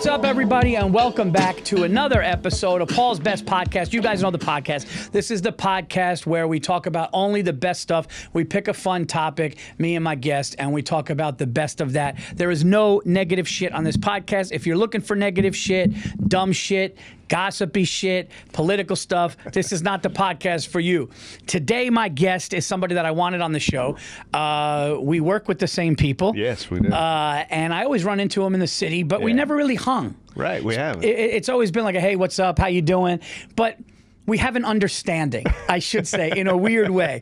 What's up, everybody, and welcome back to another episode of Paul's Best Podcast. You guys know the podcast. This is the podcast where we talk about only the best stuff. We pick a fun topic, me and my guest, and we talk about the best of that. There is no negative shit on this podcast. If you're looking for negative shit, dumb shit, gossipy shit, political stuff, this is not the podcast for you. Today, my guest is somebody that I wanted on the show. We work with the same people. Yes, we do. And I always run into them in the city, but we never really hung. Right, we haven't. It's always been like, hey, what's up? How you doing? But we have an understanding, I should say, in a weird way.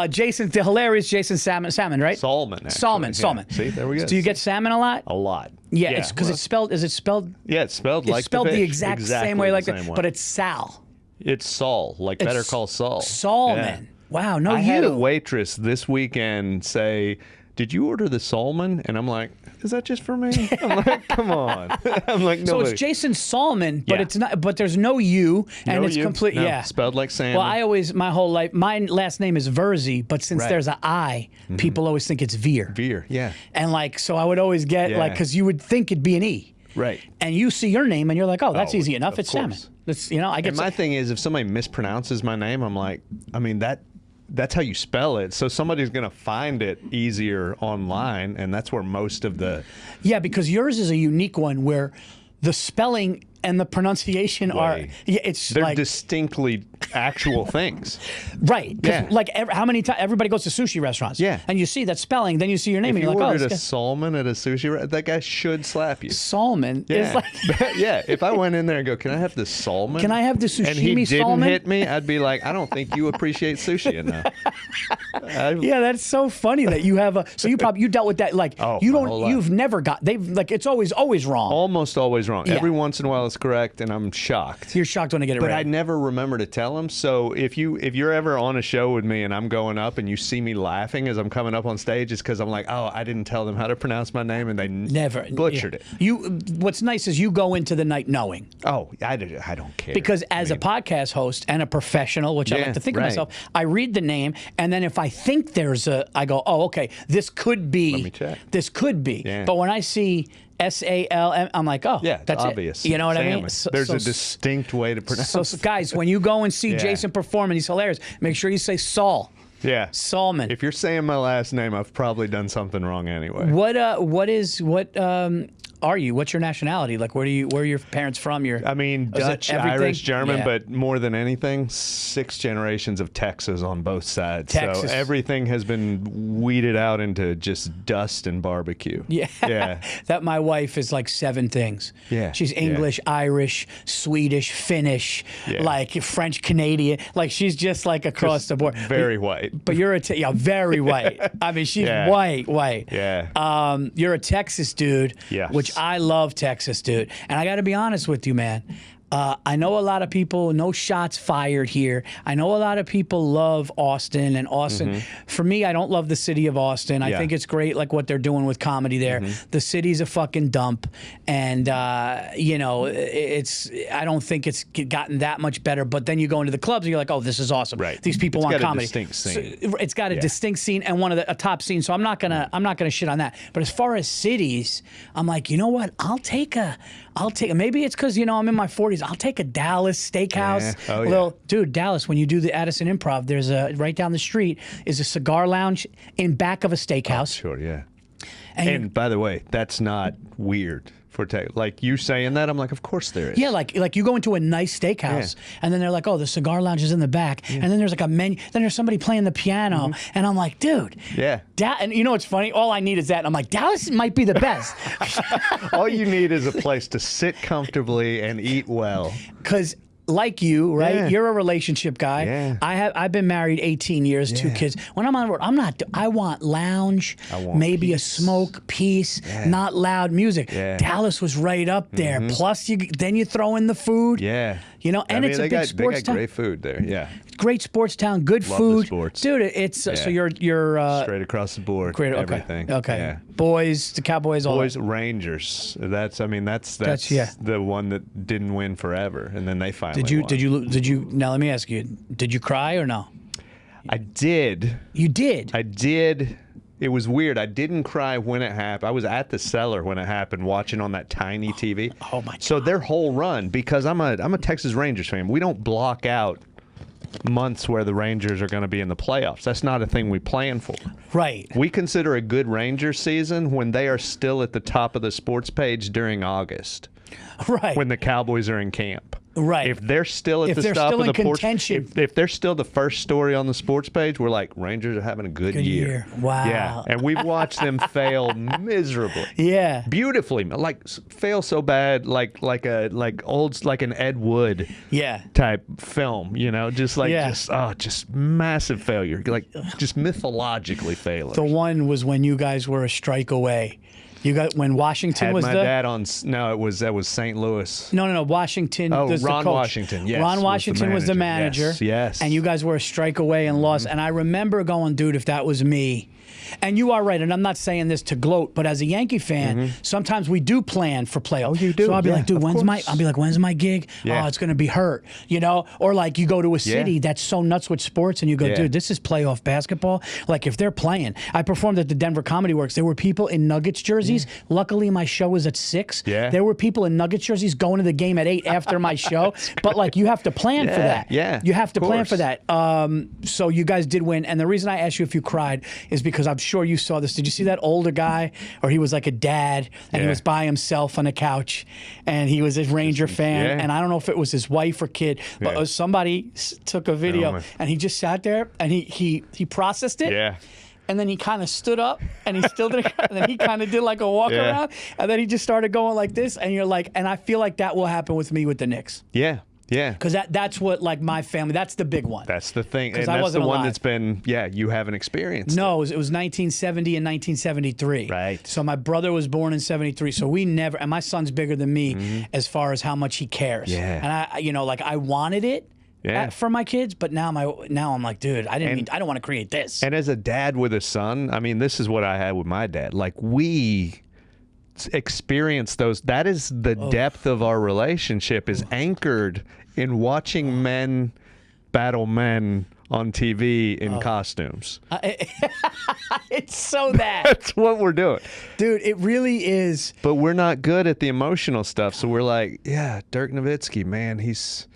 Jason, the hilarious Jason Salmon, right? Salmon, actually. Salmon. Yeah. See, there we go. Do you get salmon a lot? A lot. Yeah, it's because it's spelled. Is it spelled? Yeah, it's spelled like the exact same way, like that. But it's Sal. It's Saul, like Better Call Saul. Salmon. Yeah. Wow, I had a waitress this weekend say, "Did you order the salmon?" And I'm like, "Is that just for me?" I'm like, "Come on." I'm like, "Nobody." So it's Jason Salmon, but it's not. But there's no U, and it's complete. No, yeah, spelled like salmon. Well, I always my whole life. My last name is Virzi, but since there's an I, people always think it's Veer. Veer, yeah. And like, so I would always get like, because you would think it'd be an E. Right. And you see your name, and you're like, oh, that's easy enough. It's Salmon. It's, I get. And my thing is, if somebody mispronounces my name, I'm like, I mean that's how you spell it. So somebody's going to find it easier online, and that's where most of the... Yeah, because yours is a unique one where the spelling and the pronunciation are... Yeah, they're distinctly actual things. Right. Yeah. Like, how many times... Everybody goes to sushi restaurants. Yeah. And you see that spelling, then you see your name, and you're like, oh... If you ordered a salmon at a sushi restaurant, that guy should slap you. Salmon is like... Yeah, if I went in there and go, can I have the salmon? Can I have the sashimi salmon? And he didn't hit me, I'd be like, I don't think you appreciate sushi enough. Yeah, that's so funny that you have a... So you dealt with that, like, you've never got... It's always wrong. Almost always wrong. Yeah. Every once in a while it's correct, and I'm shocked. You're shocked when I get it right. But I never remember to tell him. So if you're ever on a show with me and I'm going up and you see me laughing as I'm coming up on stage, it's because I'm like, oh, I didn't tell them how to pronounce my name, and they never butchered it. What's nice is you go into the night knowing. Oh, I don't care. Because as a podcast host and a professional, which I like to think of myself, I read the name, and then if I think I go, oh, okay, this could be. Let me check. This could be. Yeah. But when I see SALM, I'm like, oh, yeah, that's obvious. It. You know what Salmon. I mean? There's a distinct way to pronounce it. So, guys, when you go and see Jason perform, and he's hilarious, make sure you say Saul. Yeah. Salmon. If you're saying my last name, I've probably done something wrong anyway. What are you? What's your nationality? Like, where are your parents from? Dutch, Irish, German, but more than anything, 6 generations of Texas on both sides. Texas. So everything has been weeded out into just dust and barbecue. Yeah. Yeah. That my wife is like 7 things. Yeah. She's English, Irish, Swedish, Finnish, like French, Canadian. Like, she's just like across the board. Very white. But you're very white. I mean, she's white. Yeah. You're a Texas dude. Yes. Which I love Texas, dude. And I got to be honest with you, man. I know a lot of people, no shots fired here. I know a lot of people love Austin and Austin. For me, I don't love the city of Austin. I think it's great, like what they're doing with comedy there. The city's a fucking dump, and I don't think it's gotten that much better. But then you go into the clubs and you're like, oh, this is awesome. Right. These people want comedy. It's got a distinct scene. So it's got a distinct scene and a top scene. So I'm not gonna shit on that. But as far as cities, I'm like, you know what? I'll take maybe it's because I'm in my 40s. I'll take a Dallas steakhouse. Yeah. Oh, yeah. Dude, Dallas, when you do the Addison Improv, there's right down the street is a cigar lounge in back of a steakhouse. Oh, sure, yeah. And by the way, that's not weird. Like you saying that, I'm like, of course there is. Yeah, like you go into a nice steakhouse, and then they're like, oh, the cigar lounge is in the back, and then there's like a menu, then there's somebody playing the piano, and I'm like, dude. Yeah. And you know what's funny? All I need is that, and I'm like, Dallas might be the best. All you need is a place to sit comfortably and eat well. Because like you, right? Yeah. You're a relationship guy. Yeah. I've been married 18 years, 2 kids. When I'm on the road, I want lounge, maybe peace. A smoke, peace, not loud music. Yeah. Dallas was right up there. Plus, then you throw in the food. Yeah. And it's a big sports town. They got great food there. Yeah. Great sports town, good Love food. The sports. Dude, it's so you're straight across the board. Great, okay. Everything. Okay. Yeah. Boys, the Cowboys, all Boys, that. Rangers. That's the one that didn't win forever, and then they finally won. Did you? Now let me ask you: did you cry or no? I did. You did. I did. It was weird. I didn't cry when it happened. I was at the cellar when it happened, watching on that tiny TV. Oh my God. So their whole run, because I'm a Texas Rangers fan, we don't block out months where the Rangers are going to be in the playoffs. That's not a thing we plan for. Right. We consider a good Rangers season when they are still at the top of the sports page during August. Right. When the Cowboys are in camp. Right. If they're still at the top of the contention, if they're still the first story on the sports page, we're like, Rangers are having a good year. Wow. Yeah. And we've watched them fail miserably. Yeah. Beautifully. Like fail so bad, like an Ed Wood type film, you know, just massive failure. Like just mythologically failure. The one was when you guys were a strike away. You got when Washington had was my dad on. No, that was St. Louis. No. Washington. Oh, was Ron the coach. Washington. Yes, Ron Washington was the manager. Yes. And you guys were a strike away and lost. And I remember going, dude, if that was me. And you are right, and I'm not saying this to gloat, but as a Yankee fan, sometimes we do plan for playoffs. Oh, you do? So I'll be like, dude, when's my gig? Yeah. Oh, it's going to be hurt, you know? Or like you go to a city that's so nuts with sports, and you go, dude, this is playoff basketball. Like if they're playing. I performed at the Denver Comedy Works. There were people in Nuggets jerseys. Luckily, my show was at 6. Yeah. There were people in Nuggets jerseys going to the game at 8 after my show. But like you have to plan for that. Yeah. You have to plan for that. So you guys did win. And the reason I asked you if you cried is because I'm sure you saw this. Did you see that older guy, or he was like a dad, and he was by himself on a couch, and he was a Ranger fan, and I don't know if it was his wife or kid, but somebody took a video, and he just sat there, and he processed it. Yeah. And then he kind of stood up, and he still did, and then he kind of did like a walk around, and then he just started going like this, and you're like, and I feel like that will happen with me with the Knicks. Yeah. Yeah. Because that's what, like, my family, that's the big one. That's the thing. And I that's the one alive. that's been, you haven't experienced. No, it was 1970 and 1973. Right. So my brother was born in 73. So we never, and my son's bigger than me as far as how much he cares. Yeah. And I wanted it. For my kids, but now I'm like, dude, I don't want to create this. And as a dad with a son, I mean, this is what I had with my dad. Like we experience those. That is the depth of our relationship is anchored in watching men battle men on TV in costumes. It's so that. That's what we're doing. Dude, it really is. But we're not good at the emotional stuff. So we're like, yeah, Dirk Nowitzki, man, he's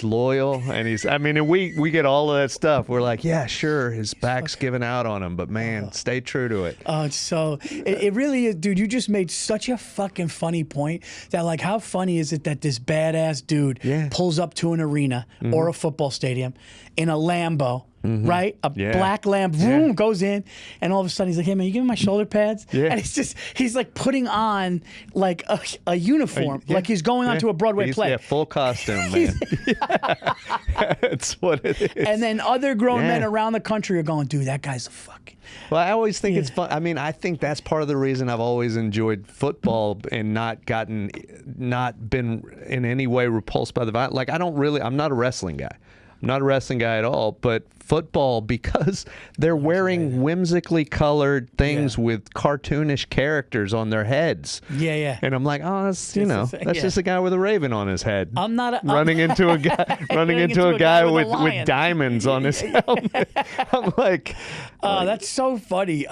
loyal, and we get all of that stuff. We're like, yeah, sure, his back's giving out on him, but man, stay true to it. Oh, it really is, dude. You just made such a fucking funny point that, like, how funny is it that this badass dude pulls up to an arena or a football stadium in a Lambo, right? A black Lambo, goes in, and all of a sudden he's like, hey, man, you give me my shoulder pads? And he's like putting on like a uniform, like he's going onto a Broadway play. Yeah, full costume, man. That's what it is. And then other grown men around the country are going, dude, that guy's a fucking... Well, I always think it's fun. I mean, I think that's part of the reason I've always enjoyed football and not been in any way repulsed by the violence. Like, I'm not a wrestling guy. I'm not a wrestling guy at all, but football, because they're wearing whimsically colored things with cartoonish characters on their heads. Yeah. And I'm like, oh, that's just a guy with a raven on his head. Running into a guy with diamonds on his helmet. I'm like, that's so funny.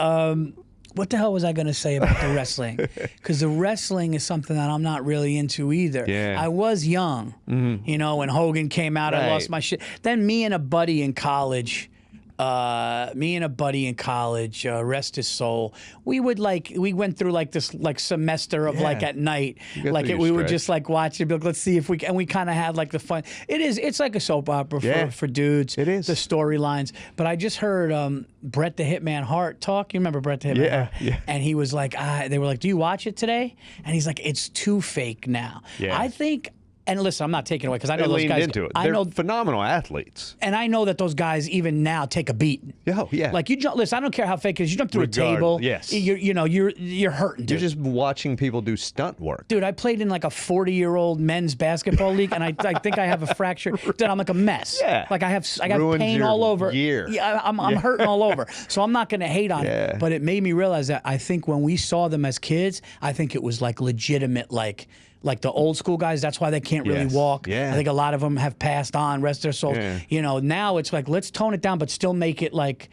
What the hell was I going to say about the wrestling? Because the wrestling is something that I'm not really into either. Yeah. I was young, you know, when Hogan came out, I lost my shit. Then me and a buddy in college, rest his soul, we went through like this semester of like at night, like we would just like watch it, be like, let's see if we kind of had like the fun. It's like a soap opera for dudes. It is. The storylines. But I just heard Bret the Hitman Hart talk. You remember Bret the Hitman Hart? Yeah. And he was like, they were like, do you watch it today? And he's like, it's too fake now. Yeah. I think. And listen, I'm not taking away because I know they those guys. into it. They're phenomenal athletes, and I know that those guys even now take a beat. Oh yeah, like you jump. Listen, I don't care how fake it is. You jump through a table. Yes, you're hurting. Dude. You're just watching people do stunt work. Dude, I played in like a 40-year-old men's basketball league, and I think I have a fracture. Dude, I'm like a mess. Yeah, like I got ruined pain all over. Yeah, I'm hurting all over. So I'm not going to hate on it. But it made me realize that I think when we saw them as kids, I think it was like legitimate, like Like the old school guys, that's why they can't really Yes. walk. Yeah. I think a lot of them have passed on, rest their souls. Yeah. You know, now it's like, let's tone it down, but still make it like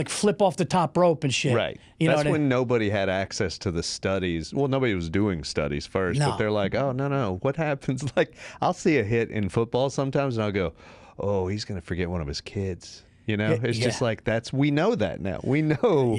flip off the top rope and shit. Right. You know That's what when nobody had access to the studies. Well, nobody was doing studies first, No. but they're like, oh, no. What happens? Like, I'll see a hit in football sometimes, and I'll go, oh, he's going to forget one of his kids. You know, it's just like we know that now. We know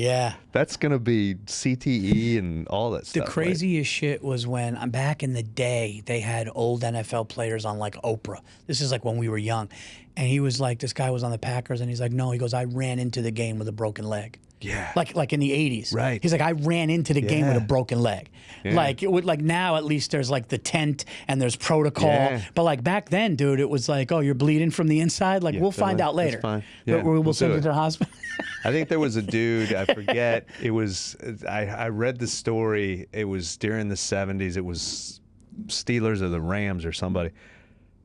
that's going to be CTE and all that stuff. The craziest shit was when I'm back in the day, they had old NFL players on like Oprah. This is like when we were young. And he was like, this guy was on the Packers, and he's like, no, he goes, I ran into the game with a broken leg. Yeah. Like in the 80s. Right. He's like, I ran into the game with a broken leg. Yeah. Like it would, like now at least there's like the tent and there's protocol. Yeah. But like back then, dude, it was like, oh, you're bleeding from the inside. Like we'll find out later. That's fine. But Yeah, we'll send do you it. to the hospital. I think there was a dude, I forget, it was, I read the story, it was during the 70s, it was Steelers or the Rams or somebody,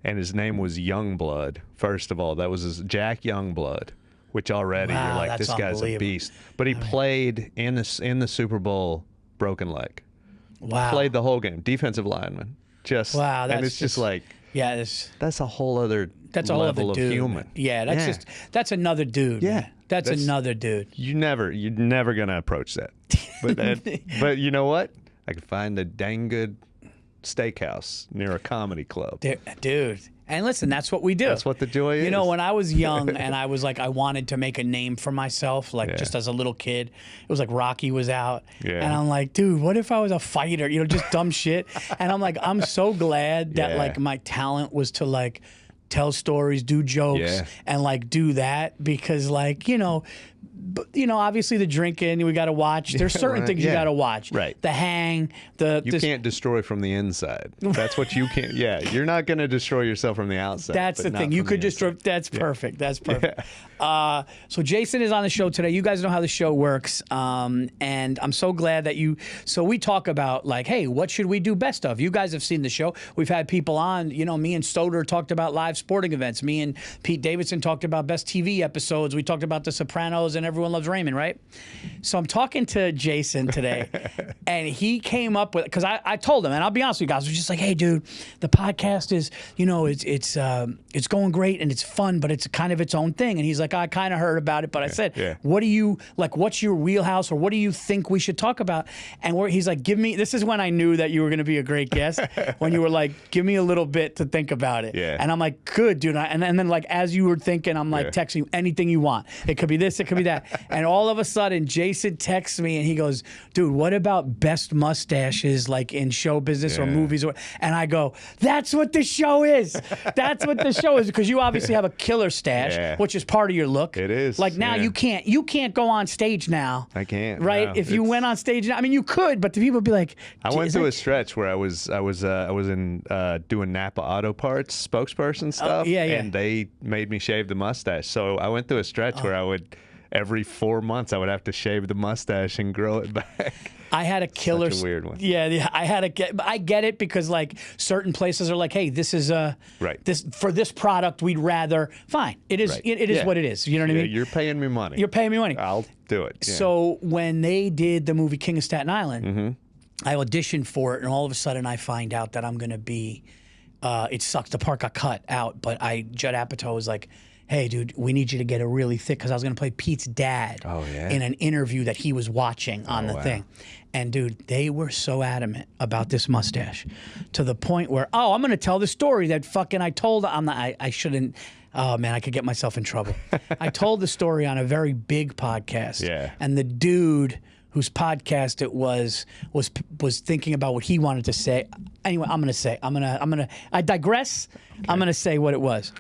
and his name was Youngblood, first of all. That was Jack Youngblood, which already Wow, you're like, that's this guy's a unbelievable. beast. But he played in the Super Bowl, broken leg. Wow. Played the whole game, defensive lineman. Just, Wow, and that's it's just like, Yeah, that's a whole other that's a whole level other of dude. human. Man. Yeah, that's another dude. Yeah, man. That's another dude. You're never gonna approach that. But you know what? I could find a dang good steakhouse near a comedy club. Dude. And listen, that's what we do. That's what the joy is. You know, when I was young and I was like, I wanted to make a name for myself, like just as a little kid, it was like Rocky was out. Yeah. And I'm like, dude, what if I was a fighter? You know, just dumb shit. And I'm like, I'm so glad that like my talent was to like tell stories, do jokes, and like do that because like, obviously the drinking we got to watch. There's certain things you got to watch. Right. The hang, you can't destroy from the inside. That's what you can't. Yeah, you're not going to destroy yourself from the outside. That's the thing. You could destroy. That's perfect. That's perfect. So Jason is on the show today. You guys know how the show works, and I'm so glad that you. So we talk about like, hey, what should we do best of? You guys have seen the show. We've had people on. You know, me and Stoder talked about live sporting events. Me and Pete Davidson talked about best TV episodes. We talked about The Sopranos and Everyone Loves Raymond, right? So I'm talking to Jason today, and he came up with because I told him, and I'll be honest with you guys, I was just like, hey, dude, the podcast is, it's going great and it's fun, but it's kind of its own thing. And he's like, I kind of heard about it, but I said, what do you like? What's your wheelhouse, or what do you think we should talk about? And he's like, this is when I knew that you were going to be a great guest. When you were like, give me a little bit to think about it. Yeah. And I'm like, good, dude. And then like as you were thinking, I'm like texting you anything you want. It could be this, it could be that. And all of a sudden, Jason texts me and he goes, dude, what about best mustaches like in show business or movies? And I go, that's what the show is. That's what the show is, because you obviously have a killer stash, which is part of your look. It is. Like now you can't go on stage now. I can't. Right? No, if you went on stage now, I mean, you could, but the people would be like, I went through a stretch where I was in doing Napa Auto Parts spokesperson stuff, and they made me shave the mustache. So I went through a stretch where I would every 4 months I would have to shave the mustache and grow it back. I had a killer. Such a weird one. Yeah, I get it because like certain places are like, hey, this is this for this product we'd rather. Fine, it is. It is what it is. You know what I mean? You're paying me money. You're paying me money. I'll do it. Yeah. So when they did the movie King of Staten Island, I auditioned for it, and all of a sudden I find out that I'm going to be. It sucks. The part got cut out, but Judd Apatow was like, hey, dude, we need you to get a really thick, because I was going to play Pete's dad in an interview that he was watching on the thing. And, dude, they were so adamant about this mustache to the point where, I'm going to tell the story that fucking I told. I shouldn't. Oh, man, I could get myself in trouble. I told the story on a very big podcast. Yeah. And the dude whose podcast it was thinking about what he wanted to say. Anyway, I digress. Okay. I'm going to say what it was.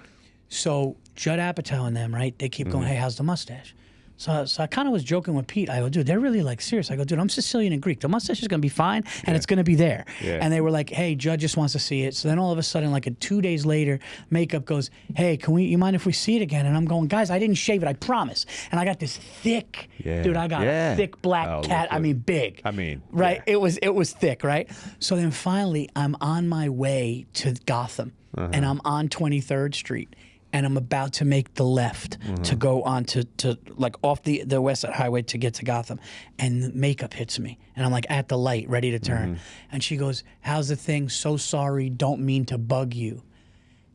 So Judd Apatow and them, right? They keep going, hey, how's the mustache? So I kind of was joking with Pete. I go, dude, they're really like serious. I go, dude, I'm Sicilian and Greek. The mustache is going to be fine, and it's going to be there. Yeah. And they were like, hey, Judd just wants to see it. So then all of a sudden, like 2 days later, makeup goes, hey, you mind if we see it again? And I'm going, guys, I didn't shave it, I promise. And I got this thick, dude, I got a thick black cat. I mean, big. I mean, right? It was thick, right? So then finally, I'm on my way to Gotham, and I'm on 23rd Street. and I'm about to make the left to go on to like off the West Side Highway to get to Gotham, and makeup hits me, and I'm like at the light, ready to turn, and she goes, "How's the thing? So sorry, don't mean to bug you."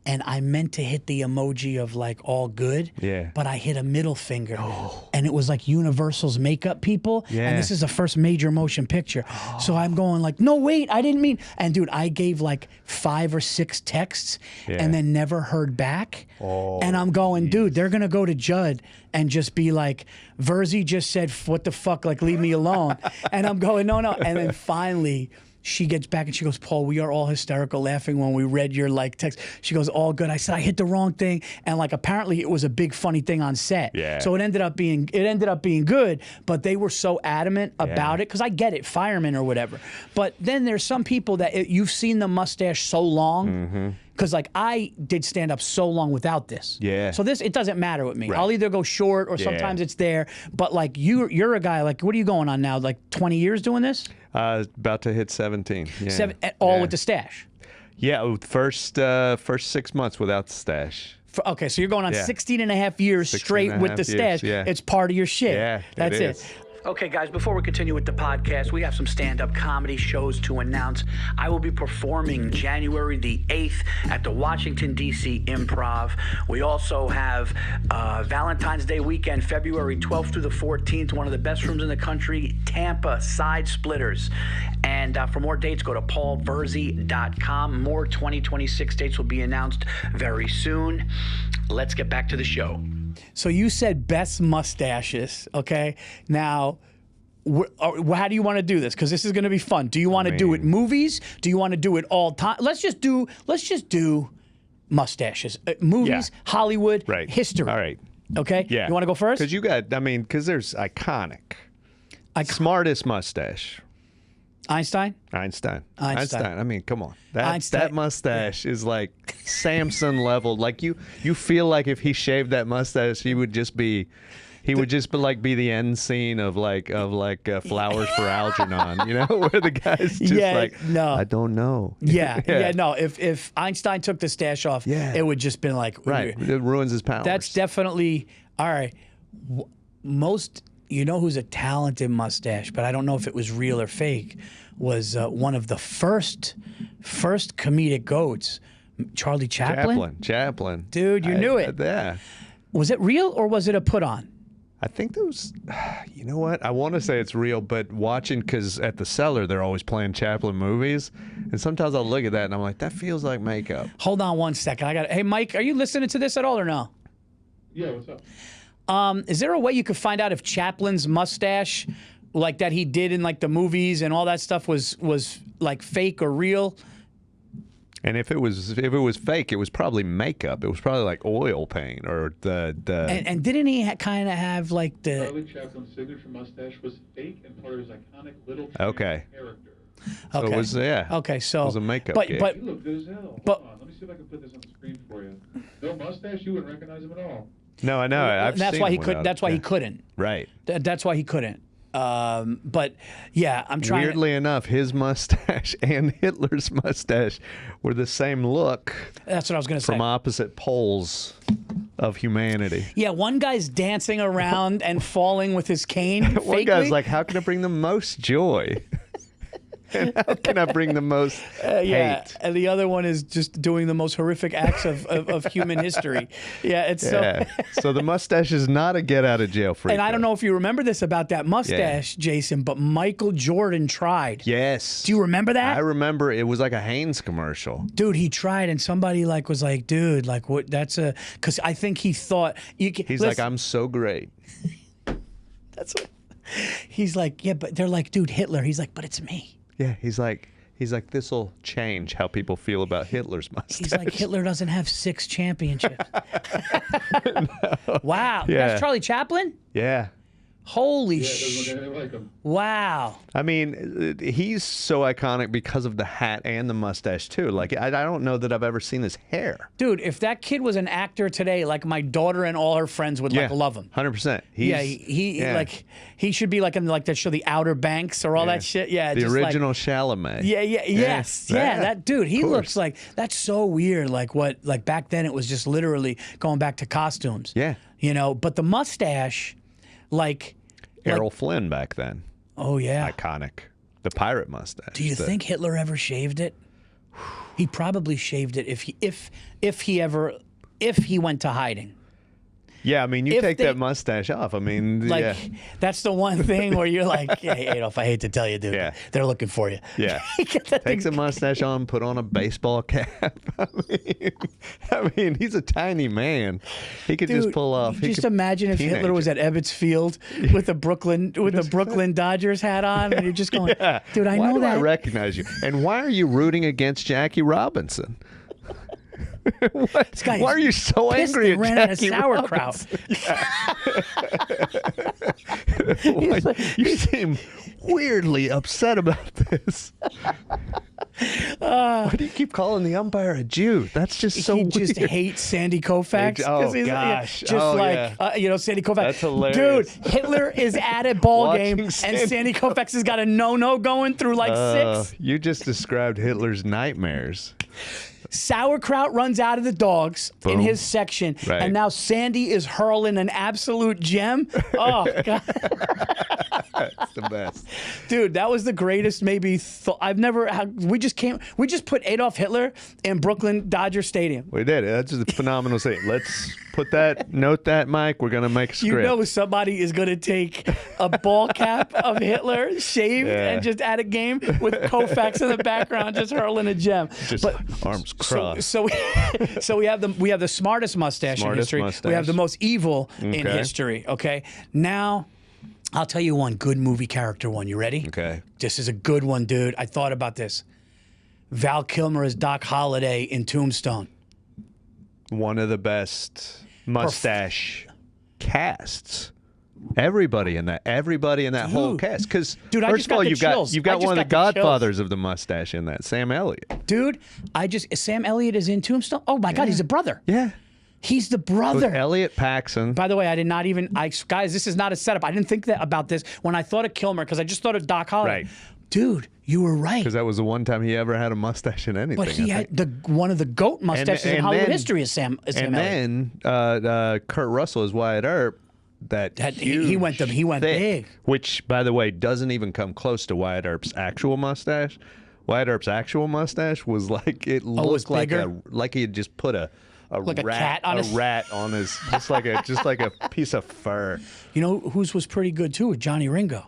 And I meant to hit the emoji of like all good, but I hit a middle finger, and it was like Universal's makeup people, and this is the first major motion picture. So I'm going like, no, wait, I didn't mean. And dude, I gave like 5 or 6 texts, and then never heard back. And I'm going, dude, they're gonna go to Judd and just be like, Virzi just said, what the fuck, like leave me alone. And I'm going, no. And then finally, she gets back and she goes, Paul, we are all hysterical laughing when we read your like text. She goes, all good. I said, I hit the wrong thing. And like apparently it was a big funny thing on set. Yeah. So it ended up being good, but they were so adamant about it, because I get it, firemen or whatever. But then there's some people that you've seen the mustache so long. Because like I did stand up so long without this. Yeah. So this, it doesn't matter with me. I'll either go short or sometimes it's there. But like you're a guy, like what are you going on now? Like 20 years doing this? About to hit 17. Yeah. All with the stash? Yeah, first 6 months without the stash. Okay, so you're going on 16 and a half years straight with the stash. It's part of your shit. Yeah, that's it. Okay, guys, before we continue with the podcast, we have some stand-up comedy shows to announce. I will be performing January the 8th at the Washington, D.C. Improv. We also have Valentine's Day weekend, February 12th through the 14th, one of the best rooms in the country, Tampa, Side Splitters. And for more dates, go to paulvirzi.com. More 2026 dates will be announced very soon. Let's get back to the show. So you said best mustaches, okay? Now, how do you want to do this? Because this is going to be fun. Do you want to do it movies? Do you want to do it all time? Let's just do mustaches. Movies, Hollywood, history. All right. Okay? Yeah. You want to go first? Because there's iconic. Smartest mustache. Einstein. I mean, come on. That mustache is like Samson level. Like you feel like if he shaved that mustache, he would just be like the end scene of Flowers for Algernon, you know, where the guy's just I don't know. No. If Einstein took the stash off, it would just been like it ruins his powers. That's definitely all right. You know who's a talented mustache, but I don't know if it was real or fake, was one of the first comedic goats, Charlie Chaplin. Chaplin. Dude, you knew it. Yeah. Was it real or was it a put on? I think there was, you know what? I want to say it's real, but watching, because at the Cellar, they're always playing Chaplin movies. And sometimes I'll look at that and I'm like, that feels like makeup. Hold on one second. Hey, Mike, are you listening to this at all or no? Yeah, what's up? Is there a way you could find out if Chaplin's mustache, like that he did in like the movies and all that stuff, was like fake or real? And if it was fake, it was probably makeup. It was probably like oil paint or the. And didn't he kind of have like the? Charlie Chaplin's signature mustache was fake and part of his iconic little character. So it was Okay, so it was a makeup gig. You look good as hell. Hold on, let me see if I can put this on the screen for you. No mustache, you wouldn't recognize him at all. No, I know. That's why he could. That's why he couldn't. Right. That's why he couldn't. But yeah, I'm trying. Weirdly enough, his mustache and Hitler's mustache were the same look. That's what I was going to say. From opposite poles of humanity. Yeah, one guy's dancing around and falling with his cane. One guy's like, "How can I bring the most joy?" And how can I bring the most hate? And the other one is just doing the most horrific acts of human history. Yeah, it's so. So the mustache is not a get out of jail free. And I don't know if you remember this about that mustache, Jason, but Michael Jordan tried. Yes. Do you remember that? I remember it was like a Hanes commercial. Dude, he tried, and somebody was like, "Dude, like what? That's a," because I think he thought he's like, "I'm so great." That's what. He's like, yeah, but they're like, "Dude, Hitler." He's like, "But it's me." Yeah, he's like, this'll change how people feel about Hitler's mustache. He's like, Hitler doesn't have 6 championships. No. Wow, Yeah. that's Charlie Chaplin? Yeah. Holy Yeah, it sh! doesn't look anything like him. Wow. I mean, he's so iconic because of the hat and the mustache too. Like I don't know that I've ever seen his hair. Dude, if that kid was an actor today, like my daughter and all her friends would like love him. 100%. Yeah, he should be like in like that show, The Outer Banks or all that shit. Yeah, the just original Chalamet. Yes, that dude. He looks like that's so weird. Like back then it was just literally going back to costumes. Yeah. You know, but the mustache, like Errol Flynn back then. Oh yeah, Iconic. The pirate mustache. Do you think Hitler ever shaved it? He probably shaved it if he went to hiding. Yeah, I mean, you take that mustache off. I mean, that's the one thing where you're like, hey, Adolf, I hate to tell you, dude, they're looking for you. Yeah. Take the mustache on, put on a baseball cap. I mean, he's a tiny man. He could just pull off. Just imagine if Hitler was at Ebbets Field with the Brooklyn Dodgers hat on, and you're just going, dude, I know that. I recognize you. And why are you rooting against Jackie Robinson? Why are you so angry at ran Jackie out of sauerkraut? You seem weirdly upset about this. Why do you keep calling the umpire a Jew? That's just so weird. He just hates Sandy Koufax. Oh, gosh. Sandy Koufax. That's hilarious. Dude, Hitler is at a ball game, and Sandy Koufax has got a no-no going through like 6. You just described Hitler's nightmares. Sauerkraut runs out of the dogs in his section, and now Sandy is hurling an absolute gem. Oh, God. That's the best. Dude, that was the greatest I've never we just put Adolf Hitler in Brooklyn Dodger Stadium. We did. That's just a phenomenal scene. Let's note that, Mike. We're going to make a script. You know somebody is going to take a ball cap of Hitler, shaved, and just add a game with Koufax in the background, just hurling a gem. Just arms crossed. So we have the smartest mustache in history. We have the most evil in history. Okay. Now, I'll tell you one good movie character one. You ready? Okay. This is a good one, dude. I thought about this. Val Kilmer as Doc Holliday in Tombstone. One of the best mustache casts. Everybody in that whole cast. Because first of all, you've got one of the godfathers of the mustache in that, Sam Elliott. Dude, Sam Elliott is in Tombstone. Oh my God, he's a brother. Yeah. He's the brother. With Elliot Paxson. By the way, I did not even, guys, this is not a setup. I didn't think about this when I thought of Kilmer because I just thought of Doc Holliday. Right. Dude, you were right. Because that was the one time he ever had a mustache in anything. But he had one of the GOAT mustaches in Hollywood history is Sam Elliott. And then Kurt Russell is Wyatt Earp. He went big. Which, by the way, doesn't even come close to Wyatt Earp's actual mustache. Wyatt Earp's actual mustache was like, it looked like he had just put a rat on his just like a piece of fur. You know whose was pretty good too? Johnny Ringo.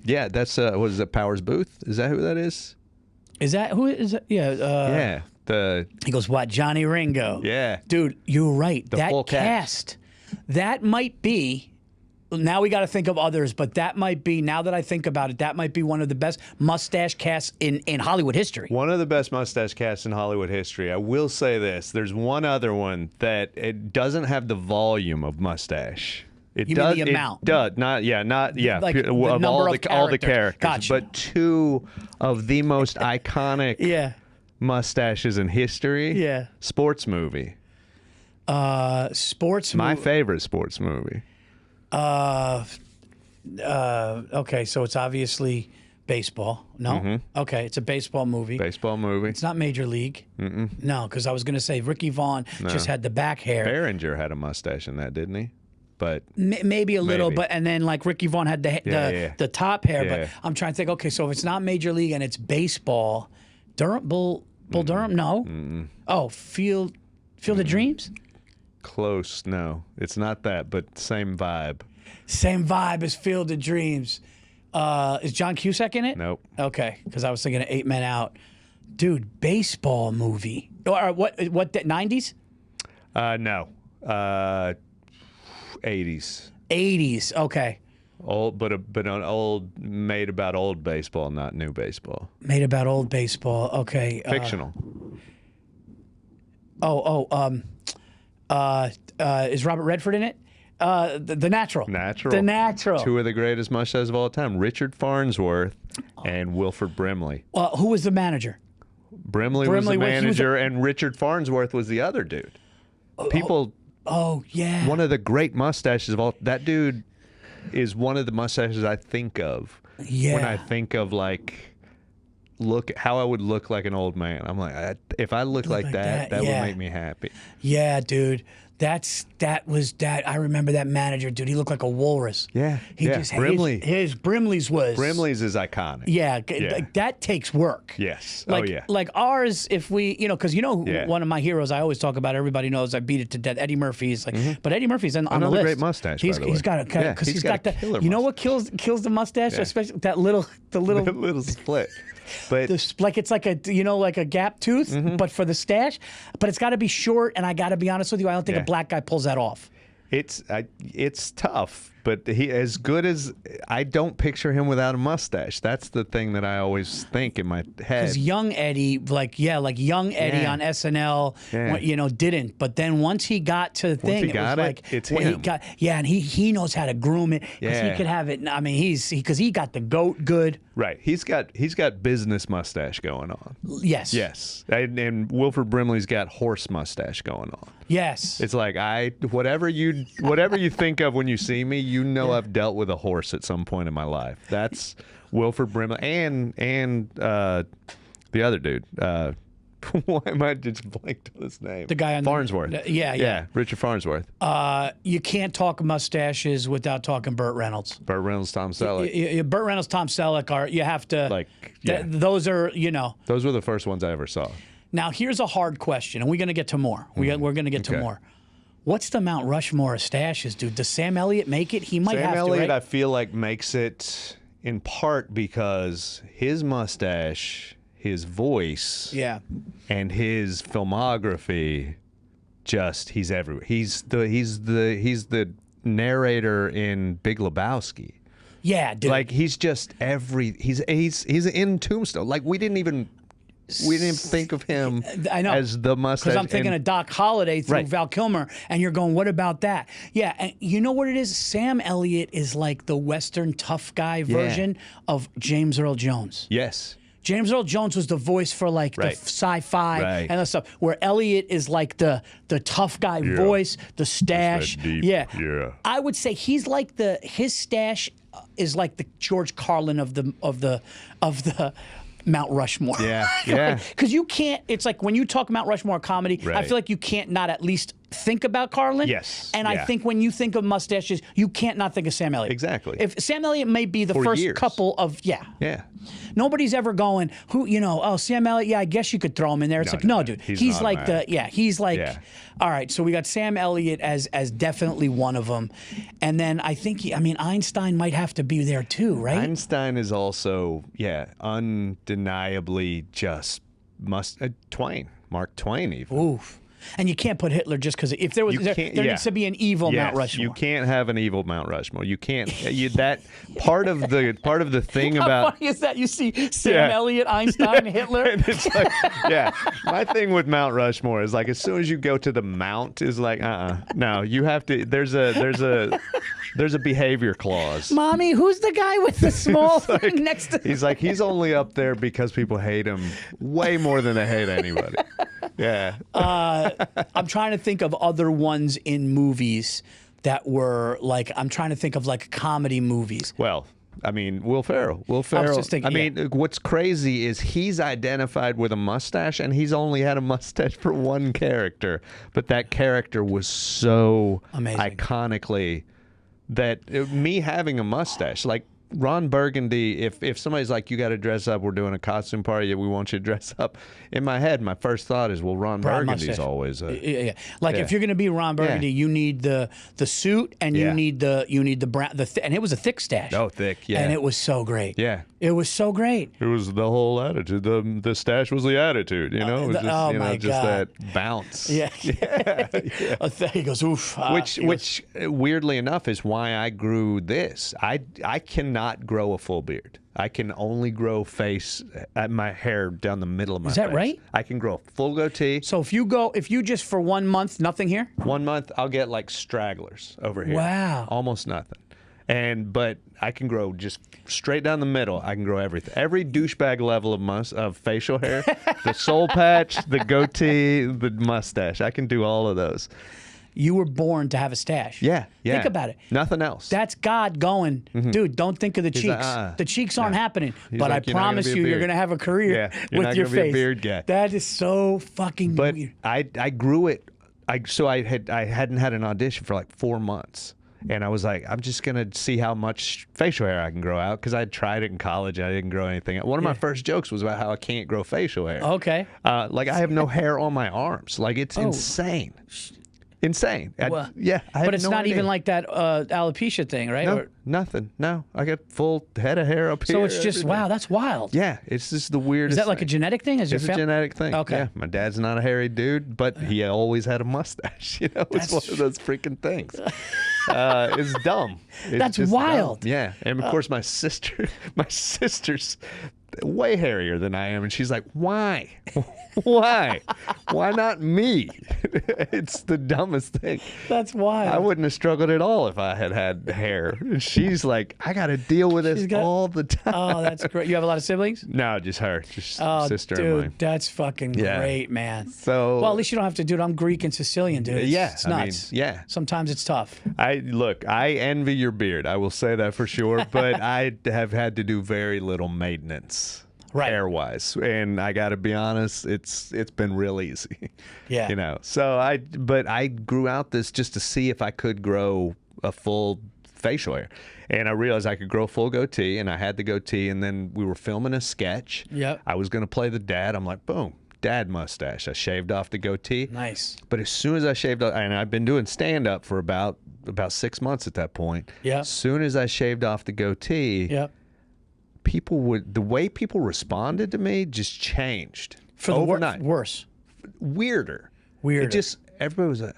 Yeah, that's what is it? Powers Booth? Is that who that is? Is that who is it? Yeah. He goes, what? Johnny Ringo. Yeah. Dude, you're right. The full cast. That might be. Now we got to think of others, but that might be, now that I think about it, that might be one of the best mustache casts in Hollywood history. One of the best mustache casts in Hollywood history. I will say this. There's one other one that it doesn't have the volume of mustache. You mean the amount? It does. Like the of all the characters. Gotcha. But two of the most iconic mustaches in history. Yeah. Sports movie. My favorite sports movie. Okay, so it's obviously baseball. No? Okay, it's a baseball movie. Baseball movie. It's not Major League. No, because I was going to say Ricky Vaughn just had the back hair. Behringer had a mustache in that, didn't he? But maybe a little, but and then like Ricky Vaughn had the top hair. Yeah. But I'm trying to think. Okay, so if it's not Major League and it's baseball, Bull Durham, no. Oh, Field of Dreams. Close, no. It's not that, but same vibe. Same vibe as Field of Dreams. Is John Cusack in it? Nope. Okay, because I was thinking of 8 Men Out. Dude, baseball movie. Or what 90s? No. 80s. 80s, okay. Old, but an old, made about old baseball, not new baseball. Made about old baseball, okay. Fictional. Is Robert Redford in it? The Natural. Natural. The Natural. Two of the greatest mustaches of all time, Richard Farnsworth and Wilford Brimley. Who was the manager? Brimley was the manager, and Richard Farnsworth was the other dude. People. Oh, yeah. One of the great mustaches of all. That dude is one of the mustaches I think of when I think of like, look how I would look like an old man. I'm like, if I look like that would make me happy. Yeah, dude. That was. I remember that manager, dude. He looked like a walrus. Yeah. He just Brimley. His Brimley's was. Brimley's is iconic. Yeah, like, that takes work. Yes. Like, like ours, if we, because one of my heroes I always talk about, everybody knows I beat it to death. Eddie Murphy's like, but Eddie Murphy's on the list. Another great mustache. He's got a because he's got that. You know what kills the mustache, especially the little split. But like it's like a gap tooth, but for the stash. But it's got to be short, and I got to be honest with you, I don't think a black guy pulls that off. It's tough, but he as good as I don't picture him without a mustache. That's the thing that I always think in my head. Because young Eddie, like young Eddie on SNL, didn't. But then once he got to the thing, it was like it's him. And he knows how to groom it because he could have it. I mean, because he got the goat good. Right, he's got business mustache going on. Yes, and Wilford Brimley's got horse mustache going on. Yes, it's like whatever you think of when you see me, I've dealt with a horse at some point in my life. That's Wilford Brimley and the other dude. Why am I just blanked on his name? The guy on Farnsworth. Yeah, Richard Farnsworth. You can't talk mustaches without talking Burt Reynolds. Burt Reynolds, Tom Selleck. Burt Reynolds, Tom Selleck you have to those are Those were the first ones I ever saw. Now here's a hard question, and we're gonna get to more. We're gonna get to more. What's the Mount Rushmore of stashes, dude? Does Sam Elliott make it? He might have to, right? Sam Elliott, I feel like, makes it in part because his mustache, his voice, and his filmography, he's everywhere. He's the narrator in Big Lebowski. Yeah, dude. Like he's he's in Tombstone. Like we didn't even think of him as the mustache. Because I'm thinking of Doc Holliday through Val Kilmer, and you're going, what about that? Yeah, and you know what it is? Sam Elliott is like the Western tough guy version of James Earl Jones. Yes. James Earl Jones was the voice for like the sci-fi and the stuff, where Elliott is like the tough guy voice, the stash. Yeah. I would say he's like his stash is like the George Carlin of the Mount Rushmore. Yeah. Because you can't. It's like when you talk Mount Rushmore comedy, I feel like you can't not at least think about Carlin. Yes. And I think when you think of mustaches, you can't not think of Sam Elliott. Exactly. If Sam Elliott may be the first couple of nobody's ever going Sam Elliott. Yeah, I guess you could throw him in there. It's no, dude. He's like all right. So we got Sam Elliott as definitely one of them, and then I think Einstein might have to be there too, right? Einstein is also undeniably just Mark Twain even. Oof. And you can't put Hitler just because if there needs to be an evil Mount Rushmore. You can't have an evil Mount Rushmore. You can't. That part of the thing about. How funny is that? You see Sam Elliott, Einstein, Hitler. And it's like, my thing with Mount Rushmore is like as soon as you go to the Mount is like no, you have to. There's a behavior clause. Mommy, who's the guy with the small thing next to? He's only up there because people hate him way more than they hate anybody. Yeah. I'm trying to think of other ones in movies that were like, I'm trying to think of like comedy movies. Well, I mean, Will Ferrell. I was just thinking, what's crazy is he's identified with a mustache, and he's only had a mustache for one character, but that character was so amazing, iconically, that me having a mustache, like Ron Burgundy, if somebody's like, you got to dress up, we're doing a costume party, we want you to dress up. In my head, my first thought is, well, Ron Burgundy's always a... Like if you're going to be Ron Burgundy, you need the suit, and you need the brown, and it was a thick stash. Oh, thick, and it was so great. Yeah. It was so great. It was the whole attitude. The stash was the attitude, It was just, just that bounce. Yeah. He goes, oof. Which weirdly enough is why I grew this. I cannot cannot grow a full beard. I can only grow my hair down the middle of my face. Is that right? I can grow a full goatee. So if you just for 1 month, nothing here? 1 month, I'll get like stragglers over here. Wow. Almost nothing. But I can grow just straight down the middle. I can grow everything. Every douchebag level of facial hair, the soul patch, the goatee, the mustache. I can do all of those. You were born to have a stash. Yeah. Think about it. Nothing else. That's God going, dude, don't think of the cheeks. like, the cheeks aren't happening. He's But like, I "You're not gonna promise be a you, you're beard." going to have a career Yeah, you're with not your gonna be a face. beard guy. That is so fucking But weird. I grew it. I hadn't had an audition for like 4 months. And I was like, I'm just going to see how much facial hair I can grow out because I tried it in college and I didn't grow anything. One of my first jokes was about how I can't grow facial hair. Okay. Like I have no hair on my arms. Like it's insane. Insane. I have But it's no not idea. even like that alopecia thing, right? No, nothing. No, I got full head of hair up here. So it's just, everything. wow, that's wild. Yeah, it's just the weirdest. Is that like a thing. genetic thing? It's a genetic thing. Okay. Yeah, my dad's not a hairy dude, but he always had a mustache. You know, it's one of those freaking things. It's dumb. It's That's just wild. dumb. Yeah, and of course my sister's way hairier than I am, and she's like, "Why? Why? Why not me?" It's the dumbest thing. That's wild. I wouldn't have struggled at all if I had hair. And she's like, "I got to deal with this all the time." Oh, that's great. You have a lot of siblings? No, just her, just Oh, sister dude, of mine. that's fucking great, man. So, well, at least you don't have to do it. I'm Greek and Sicilian, dude. It's nuts. Sometimes it's tough. I envy your beard. I will say that for sure. But I have had to do very little maintenance. Right. Hair-wise, and I got to be honest, it's been real easy. Yeah. You know. So I grew out this just to see if I could grow a full facial hair, and I realized I could grow a full goatee, and I had the goatee, and then we were filming a sketch. Yep. I was gonna play the dad. I'm like, boom, dad mustache. I shaved off the goatee. Nice. But as soon as I shaved off, and I've been doing stand-up for about 6 months at that point. Yeah. As soon as I shaved off the goatee. Yep. The way people responded to me just changed For the overnight. Worse. Weirder. Weirder. Everybody was like,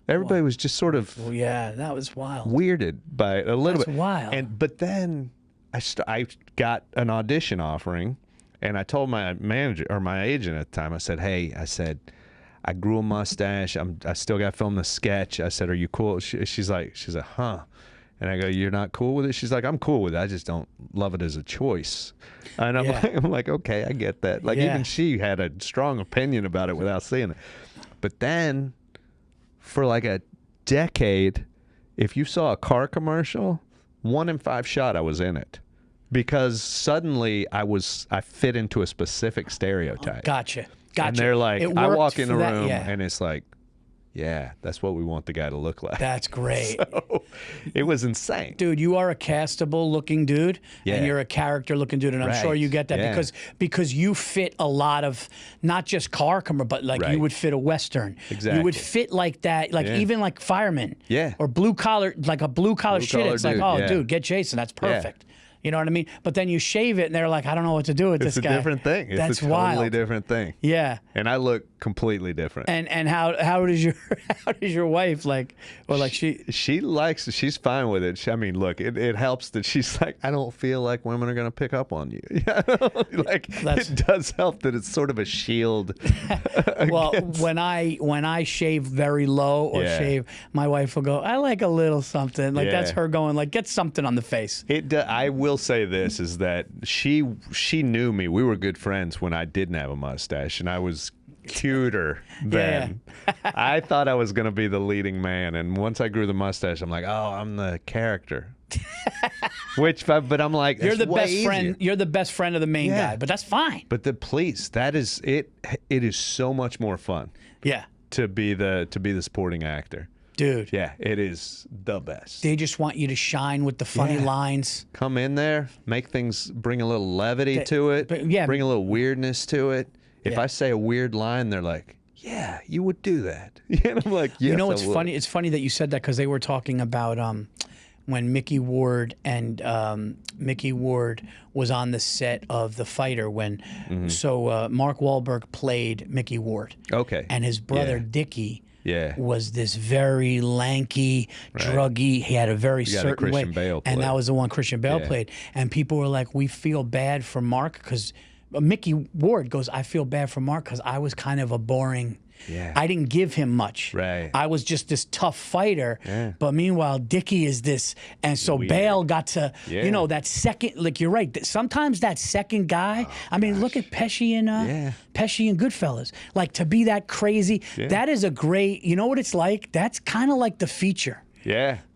everybody was just sort of Well, yeah, that was wild. weirded by it a little That's bit. wild. But then I got an audition offering, and I told my manager or my agent at the time, I said, "Hey," I said, "I grew a mustache. I still got to film the sketch." I said, "Are you cool?" She's like, "Huh." And I go, "You're not cool with it?" She's like, "I'm cool with it. I just don't love it as a choice." And I'm like, okay, I get that. Like even she had a strong opinion about it without seeing it. But then for like a decade, if you saw a car commercial, 1 in 5 shot I was in it. Because suddenly I fit into a specific stereotype. Gotcha. And they're like, It I worked walk in for the that, room yeah. and it's like, yeah, that's what we want the guy to look like. That's great. So, it was insane. Dude, you are a castable looking dude, Yeah. and you're a character looking dude, and I'm sure Right. you get that Yeah. because you fit a lot of not just car commercial, but like you Right. would fit a Western. Exactly. You would fit like that, like Yeah. even like firemen. Yeah. Or blue collar, like a blue collar shit. collar It's like, dude, oh, yeah. dude, get Jason. That's perfect. You know what I mean? But then you shave it, and they're like, I don't know what to do with It's this a guy. different thing. It's That's a totally wild. different thing. Yeah. And I look completely different. And how does your wife like? Well, like She's fine with it. I mean, look, it helps that she's like, I don't feel like women are going to pick up on you. Like it does help that it's sort of a shield. Well, when I shave very low or shave, my wife will go, I like a little something. Like that's her going, like, get something on the face. I will say this is that she knew me. We were good friends when I didn't have a mustache, and I was cuter then. I thought I was going to be the leading man, and once I grew the mustache, I'm like, oh, I'm the character. But I'm like, You're the way best friend. easier. You're the best friend of the main guy, but that's fine. But that is it. It is so much more fun. Yeah. To be the supporting actor. Dude. Yeah, it is the best. They just want you to shine with the funny lines. Come in there, bring a little levity to it, bring a little weirdness to it. If I say a weird line, they're like, yeah, you would do that. And I'm like, yes, You know what's I would. funny? It's funny that you said that because they were talking about when Mickey Ward was on the set of The Fighter so Mark Wahlberg played Mickey Ward. Okay. And his brother Dickie was this very lanky, druggy. He had a very certain way, and that was the one Christian Bale played. And people were like, "We feel bad for Mark because." Mickey Ward goes, I feel bad for Mark because I was kind of a boring. I didn't give him much. I was just this tough fighter. But meanwhile, Dickie is this. And so Bale got to, you know, that second, like you're right. Sometimes that second guy, I mean, look at Pesci and Goodfellas. Like to be that crazy, that is a great, you know what it's like? That's kind of like the feature.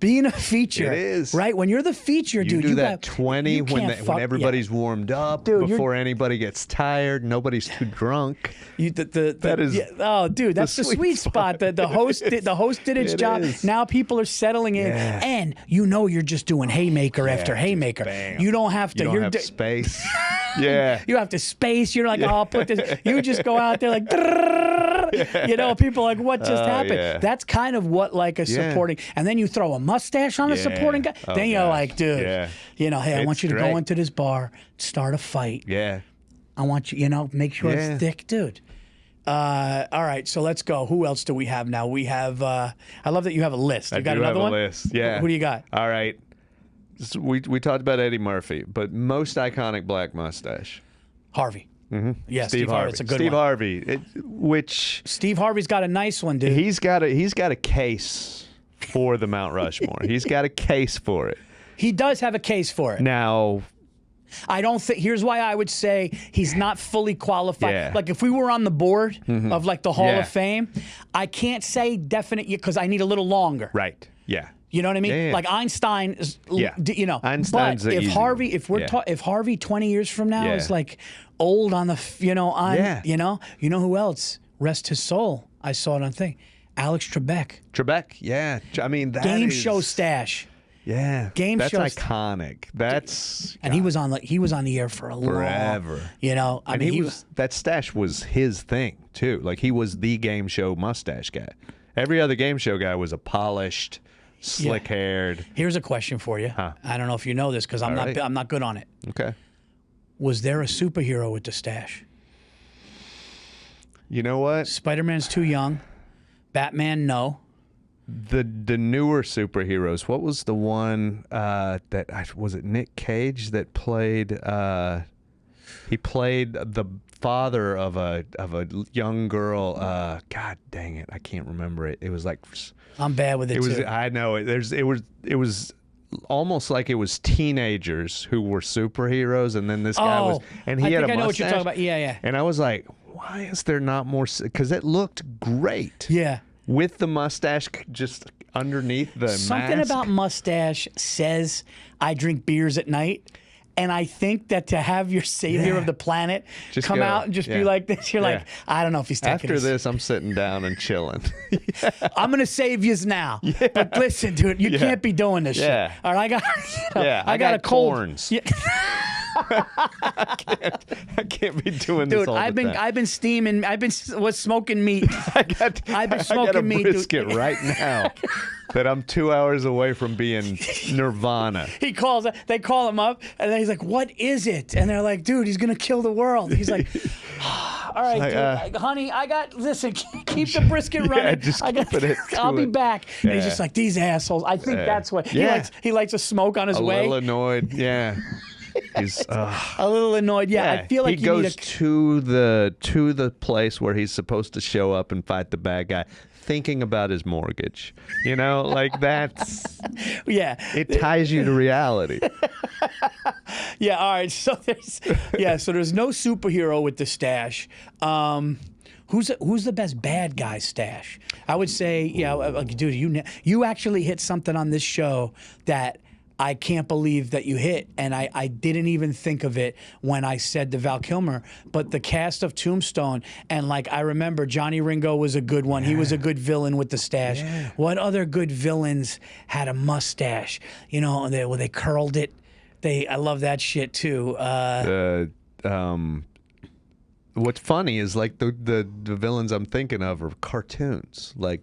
Being a feature. It is. Right? When you're the feature, dude. You do that 20 when everybody's warmed up, dude, before anybody gets tired, nobody's too drunk. That is oh, dude, that's the sweet spot. The host did its job. Now people are settling in. And you know you're just doing haymaker after haymaker. Bam. You don't have to. You don't have space. You have to space. You're like, oh, I'll put this. You just go out there like, you know, people are like, what just happened? That's kind of what like a supporting. And then you throw a mustache on a supporting guy. Then you're like, dude, you know, hey, I want you to go into this bar, start a fight. I want you, you know, make sure it's thick, dude. All right, so let's go. Who else do we have now? We have, I love that you have a list. You got another one? I do have a list, Who do you got? All right. We talked about Eddie Murphy, but most iconic black mustache. Harvey. Yeah, Steve Harvey. It's a good Steve one. Harvey. Steve Harvey's got a nice one, dude. He's got a case for the Mount Rushmore. He's got a case for it. He does have a case for it. Now, I don't think. Here's why I would say he's not fully qualified. Like if we were on the board of like the Hall of Fame, I can't say definite because I need a little longer. Right. Yeah. You know what I mean? Like Einstein is, you know. Einstein's but if Harvey, if Harvey 20 years from now is like old on the, you know, you know who else? Rest his soul. I saw it on thing. Alex Trebek. I mean, that Game show stash. That's iconic. And he was on the air for forever. You know, I mean, that stash was his thing too. Like he was the game show mustache guy. Every other game show guy was a polished, slick-haired. Here's a question for you. I don't know if you know this because I'm not good on it. Okay. Was there a superhero with the stash? You know what? Spider-Man's too young. Batman, no. The newer superheroes. What was the one that was it? Nick Cage that played. He played the father of a young girl. God dang it, I can't remember it. It was like. I'm bad with it. Too. I know it. It was almost like it was teenagers who were superheroes, and then this guy was, and he had a mustache. I know what you're talking about. Yeah. And I was like, why is there not more? Because it looked great. Yeah. With the mustache just underneath the Something mask. about mustache says I drink beers at night. And I think that to have your savior of the planet just come out and just be like this, you're like, I don't know if he's taking After this, I'm sitting down and chilling. I'm going to save yous now. But listen, dude, you can't be doing this shit. All right, I got a cold. Corns. I can't be doing this all the time. I've been steaming. Smoking meat. I've been smoking meat. I got a brisket right now that I'm 2 hours away from being nirvana. They call him up, and he's like, "What is it?" And they're like, "Dude, he's gonna kill the world." He's like, "All right, dude, honey, listen, keep the brisket running. I'll be back." And he's just like, "These assholes." I think that's what he likes a smoke on his way. A little annoyed, He's a little annoyed. I feel like he goes to the place where he's supposed to show up and fight the bad guy, thinking about his mortgage. You know, like that's it ties you to reality. All right. So there's no superhero with the stash. Who's the best bad guy stash? I would say, dude, you actually hit something on this show that I can't believe that you hit, and I didn't even think of it when I said the Val Kilmer, but the cast of Tombstone, and like I remember Johnny Ringo was a good one. He was a good villain with the stash. What other good villains had a mustache? You know, they curled it. I love that shit too. What's funny is like the villains I'm thinking of are cartoons, like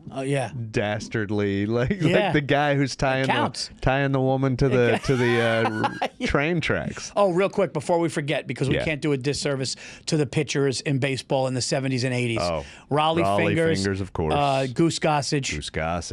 Oh yeah. dastardly, like the guy who's tying the woman to the train tracks. Oh, real quick before we forget, because we can't do a disservice to the pitchers in baseball in the 70s and 80s. Oh, Raleigh Fingers, of course. Goose Gossage.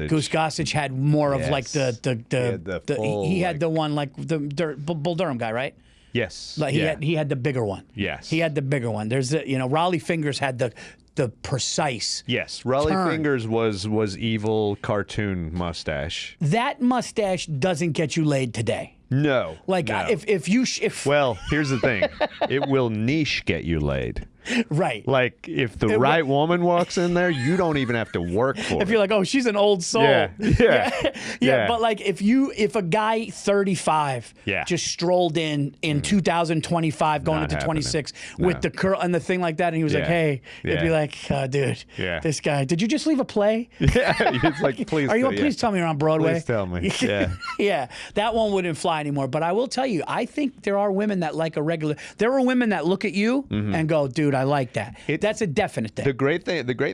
Goose Gossage had more of like he had the one like the Bull Durham guy, right? Yes. Like he had the bigger one. Yes. He had the bigger one. There's Raleigh Fingers had the precise. Yes. Raleigh turn. Fingers was evil cartoon mustache. That mustache doesn't get you laid today. No. Like no. if Well, here's the thing. It will niche get you laid. Right. Like if the right woman walks in there, you don't even have to work for it. If you're like, oh, she's an old soul. Yeah. But like if a guy 35 just strolled in 2025 going into 26 with the curl and the thing like that, and he was like, hey, it'd be like, dude, this guy, did you just leave a play? Yeah. It's like, please. Please tell me you're on Broadway. Please tell me. Yeah. Yeah. That one wouldn't fly anymore. But I will tell you, I think there are women that like a regular. There are women that look at you and go, dude, I like that. That's a definite thing. The great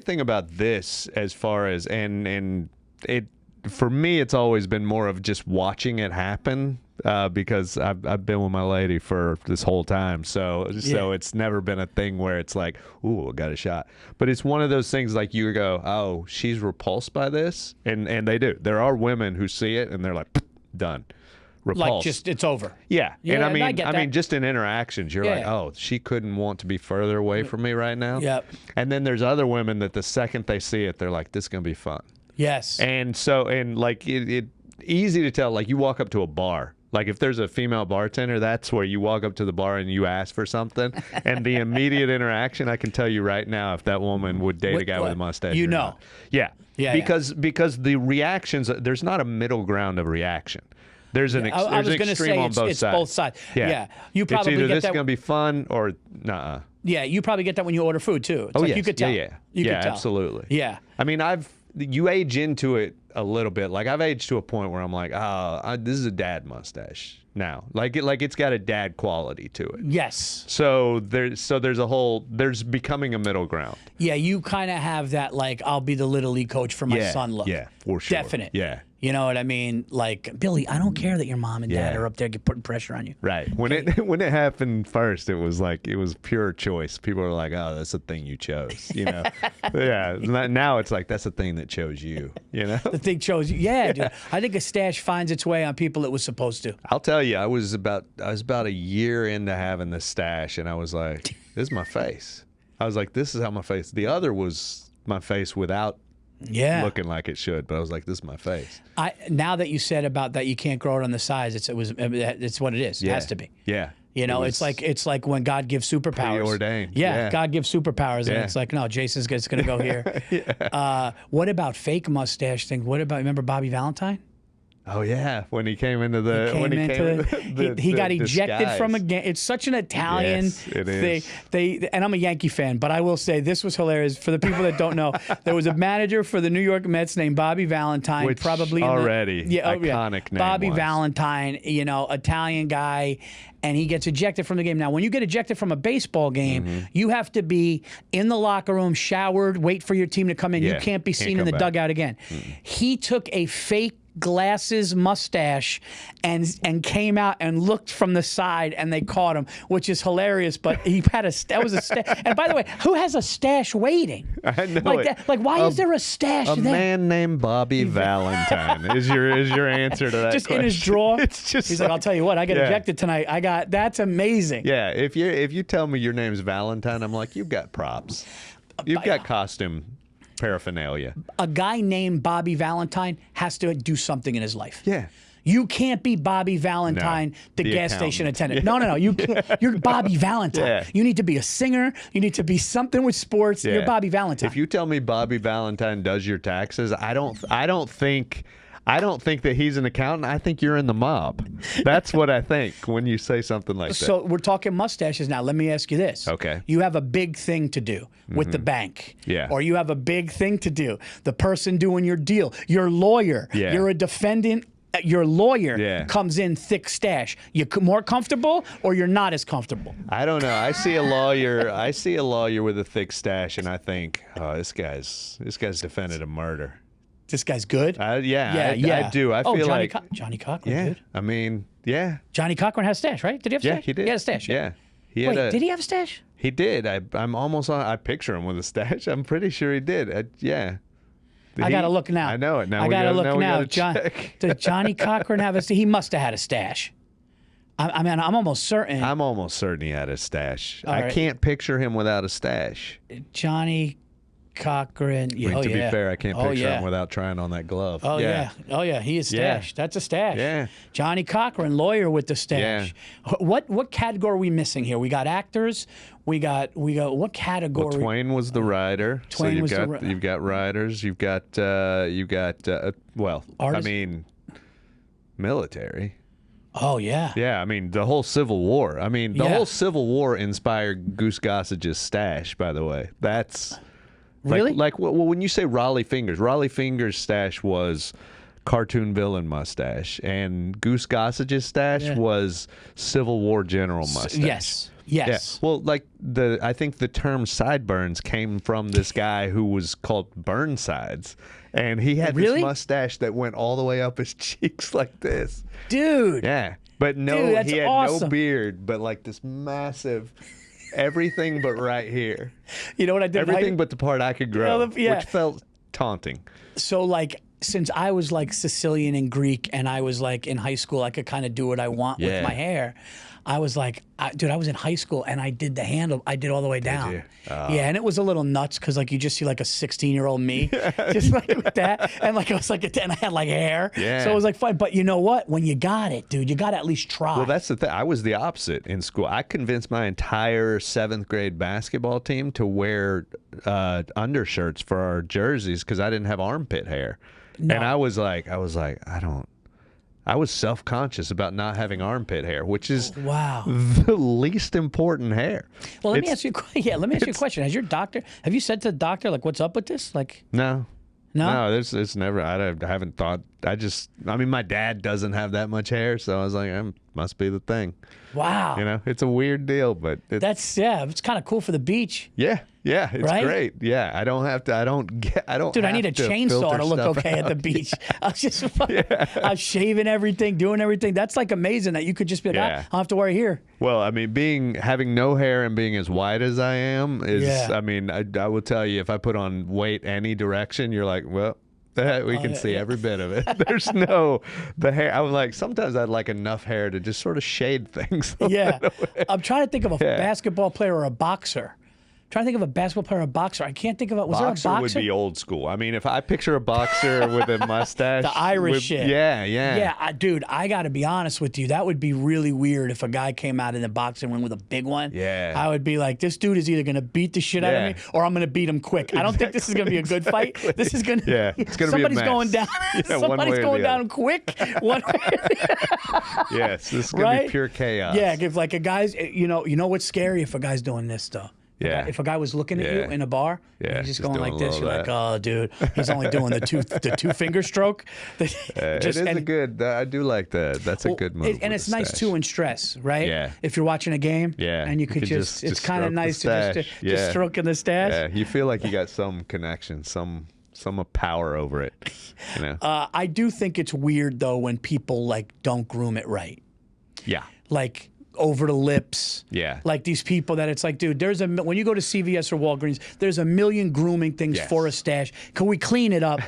thing about this, as far as and it for me, it's always been more of just watching it happen because I've been with my lady for this whole time, so it's never been a thing where it's like, ooh, I got a shot. But it's one of those things like you go, oh, she's repulsed by this, and they do. There are women who see it and they're like, done. Repulsed. Like just it's over. Yeah. Yeah, And I mean, just in interactions, you're like, oh, she couldn't want to be further away from me right now. Yep. And then there's other women that the second they see it, they're like, this is gonna be fun. Yes. And so, and like it easy to tell. Like you walk up to a bar. Like if there's a female bartender, that's where you walk up to the bar and you ask for something, and the immediate interaction, I can tell you right now if that woman would date a guy with a mustache. You or know. not. Yeah. Yeah. Because the reactions, there's not a middle ground of reaction. There's an I was going to extreme say on both it's sides. both sides. Yeah. You probably it's either get this that. is going to be fun or nah. Yeah, you probably get that when you order food too. It's Yes. You could tell. Yeah. You could tell. Absolutely. Yeah. I mean, you age into it a little bit. Like I've aged to a point where I'm like, this is a dad mustache now. Like it's got a dad quality to it. Yes. So there's becoming a middle ground. Yeah, you kind of have that like I'll be the little league coach for my son look. Yeah, for sure. Definite. Yeah. You know what I mean? Like, Billy, I don't care that your mom and dad are up there putting pressure on you. Right. When it happened first, it was pure choice. People were like, "Oh, that's the thing you chose," you know. Yeah. Now it's like that's the thing that chose you. You know. The thing chose you. Yeah, dude. I think a stash finds its way on people it was supposed to. I'll tell you, I was about a year into having this stash, and I was like, "This is my face." I was like, "This is how my face." The other was my face without. Looking like it should, but I was like, "This is my face." Now that you said about that, you can't grow it on the sides. It's what it is. It has to be. Yeah. You know, it's like when God gives superpowers. Preordained. Yeah, God gives superpowers, and it's like, no, Jason's just going to go here. What about fake mustache thing? What about remember Bobby Valentine? Oh yeah, when he came into the he got ejected disguise. from a game. It's such an Italian thing. And I'm a Yankee fan, but I will say this was hilarious for the people that don't know. There was a manager for the New York Mets named Bobby Valentine, which probably iconic name. Bobby Valentine, Italian guy, and he gets ejected from the game. Now, when you get ejected from a baseball game, you have to be in the locker room, showered, wait for your team to come in. You can't be seen in the dugout again. He took a fake glasses, mustache, and came out and looked from the side, and they caught him, which is hilarious. But he had that was a stash. And by the way, who has a stash waiting? I know like that. Like why is there a stash a there? Man named Bobby Valentine is your answer to that just question. in his drawer. It's just he's like, I'll tell you what, I got ejected tonight. That's amazing. Yeah, if you tell me your name's Valentine, I'm like, you've got props. You've got costume paraphernalia. A guy named Bobby Valentine has to do something in his life. Yeah. You can't be Bobby Valentine, the gas station attendant. Yeah. No. You can't. You're Bobby Valentine. Yeah. You need to be a singer. You need to be something with sports. Yeah. You're Bobby Valentine. If you tell me Bobby Valentine does your taxes, I don't think that he's an accountant. I think you're in the mob. That's what I think when you say something like that. So we're talking mustaches now. Let me ask you this. Okay. You have a big thing to do with the bank. Yeah. Or you have a big thing to do. The person doing your deal. Your lawyer. Yeah. You're a defendant. Your lawyer comes in thick stash. You more comfortable or you're not as comfortable? I don't know. I see a lawyer with a thick stash, and I think, oh, this guy's defended a murder. this guy's good. I yeah. do. I feel Johnny like Johnny Cochran, yeah. dude. I mean, yeah. Johnny Cochran has a stash, right? Did he have a Yeah, stash? he did. He had a stash. Yeah. Wait, did he have a stash? He did. I'm almost on. I picture him with a stash. I'm pretty sure he did. Yeah. I gotta look now. I know it now. I gotta look now. Check. Did Johnny Cochran have a stash? He must have had a stash. I mean, I'm almost certain. I'm almost certain he had a stash. All I right. can't picture him without a stash. Johnny Cochran. I mean, to be fair, I can't picture him without trying on that glove. Oh yeah. Oh yeah, he is stash. Yeah. That's a stash. Yeah. Johnny Cochran, lawyer with the stash. What category are we missing here? We got actors. We got what category? Well, Twain was the rider. Twain was the you've got riders. You've got well, Artists? I mean, military. Oh yeah. Yeah, I mean the whole Civil War. I mean the Yeah. whole Civil War inspired Goose Gossage's stash. By the way, that's Really? well, when you say Raleigh Fingers' stash was cartoon villain mustache, and Goose Gossage's stash was Civil War general mustache. Yes. Yes. Yeah. Well, like I think the term sideburns came from this guy who was called Burnsides, and he had Really? this mustache that went all the way up his cheeks like this. Dude. Yeah, but no, Dude, that's he had awesome. no beard, but like this massive, everything but right here, You know what I did? everything but the part I could grow, Yeah. which felt taunting. So like since I was like Sicilian and Greek and I was like in high school, I could kind of do what I want with Yeah. my hair. I was like, dude, I was in high school and I did the handle. I did all the way down. you? Yeah, and it was a little nuts because like you just see like a 16-year-old me, just like with that, and like I was like, and I had like hair. Yeah. So it was like fun. But you know what? When you got it, dude, you got to at least try. Well, that's the thing. I was the opposite in school. I convinced my entire 7th grade basketball team to wear undershirts for our jerseys because I didn't have armpit hair. No. And I was like, I was self-conscious about not having armpit hair, which is Wow. the least important hair. Well, let me ask you a question. Has your doctor? Have you said to the doctor like, what's up with this? Like, No. no. It's never. I haven't thought. I mean, my dad doesn't have that much hair, so I was like, must be the thing. Wow. You know, it's a weird deal, but That's it's kind of cool for the beach. yeah, it's Right? great. Yeah, I don't have to. I don't. Dude, I have need a to chainsaw filter to look stuff okay at the out. beach. I was just, I was shaving everything, doing everything. That's like amazing that you could just be like, Yeah. I don't have to worry here. Well, I mean, having no hair and being as white as I am is. Yeah. I mean, I will tell you, if I put on weight any direction, you're like, well. We can see every bit of it. There's the hair. I was like, sometimes I'd like enough hair to just sort of shade things. Yeah. I'm trying to think of a basketball player or a boxer. Trying to think of a basketball player or a boxer. I can't think of it. Was there a Boxer boxer? would be old school. I mean, if I picture a boxer with a mustache, The Irish shit. Yeah. Yeah, dude, I got to be honest with you. That would be really weird if a guy came out in the boxing ring with a big one. Yeah. I would be like, this dude is either going to beat the shit out Yeah. of me or I'm going to beat him quick. I don't think this is going to be a good fight. This is going to Yeah, it's gonna be a somebody's mess. going down. Yeah, one Somebody's way or going the down quick. One way. Yes, this is gonna Right? be pure chaos. Yeah, if like a guy's, you know what's scary if a guy's doing this though. Yeah. If a guy was looking at you Yeah. in a bar, and Yeah, he's just just going doing like a this, little you're of like, oh, dude, he's only doing the two finger stroke. It is a good. I do like that. That's a good move. And with it's the nice stash. too in stress, right? Yeah. If you're watching a game, Yeah, and you you could could just just it's kind of stroke the nice to just stash. just Yeah. stroking the stash. Yeah, you feel like you got some connection, some power over it. You know. I do think it's weird though when people like don't groom it right, Yeah. like over the lips. Yeah. Like these people that it's like, dude, when you go to CVS or Walgreens, there's a million grooming things Yes. for a stash. Can we clean it up?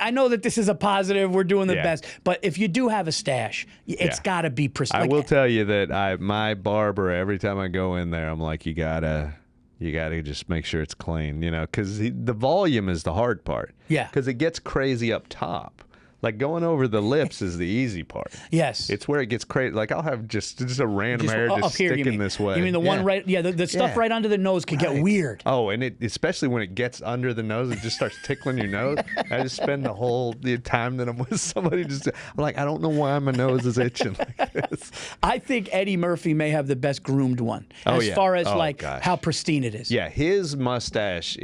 I know that this is a positive. We're doing the Yeah. best. But if you do have a stash, it's Yeah. got to be precise. I will tell you that my barber, every time I go in there, I'm like, you gotta just make sure it's clean, you know, because the volume is the hard part. Yeah. Because it gets crazy up top. Like going over the lips is the easy part. Yes. It's where it gets crazy. Like I'll have just a random hair up just here, you sticking mean. this way. You mean the one right? Yeah, the stuff Yeah. right under the nose could get Right. weird. Oh, and especially when it gets under the nose, it just starts tickling your nose. I just spend the time that I'm with somebody I'm like, I don't know why my nose is itching like this. I think Eddie Murphy may have the best groomed one Oh, as yeah. far as Oh, like gosh. how pristine it is. Yeah, his mustache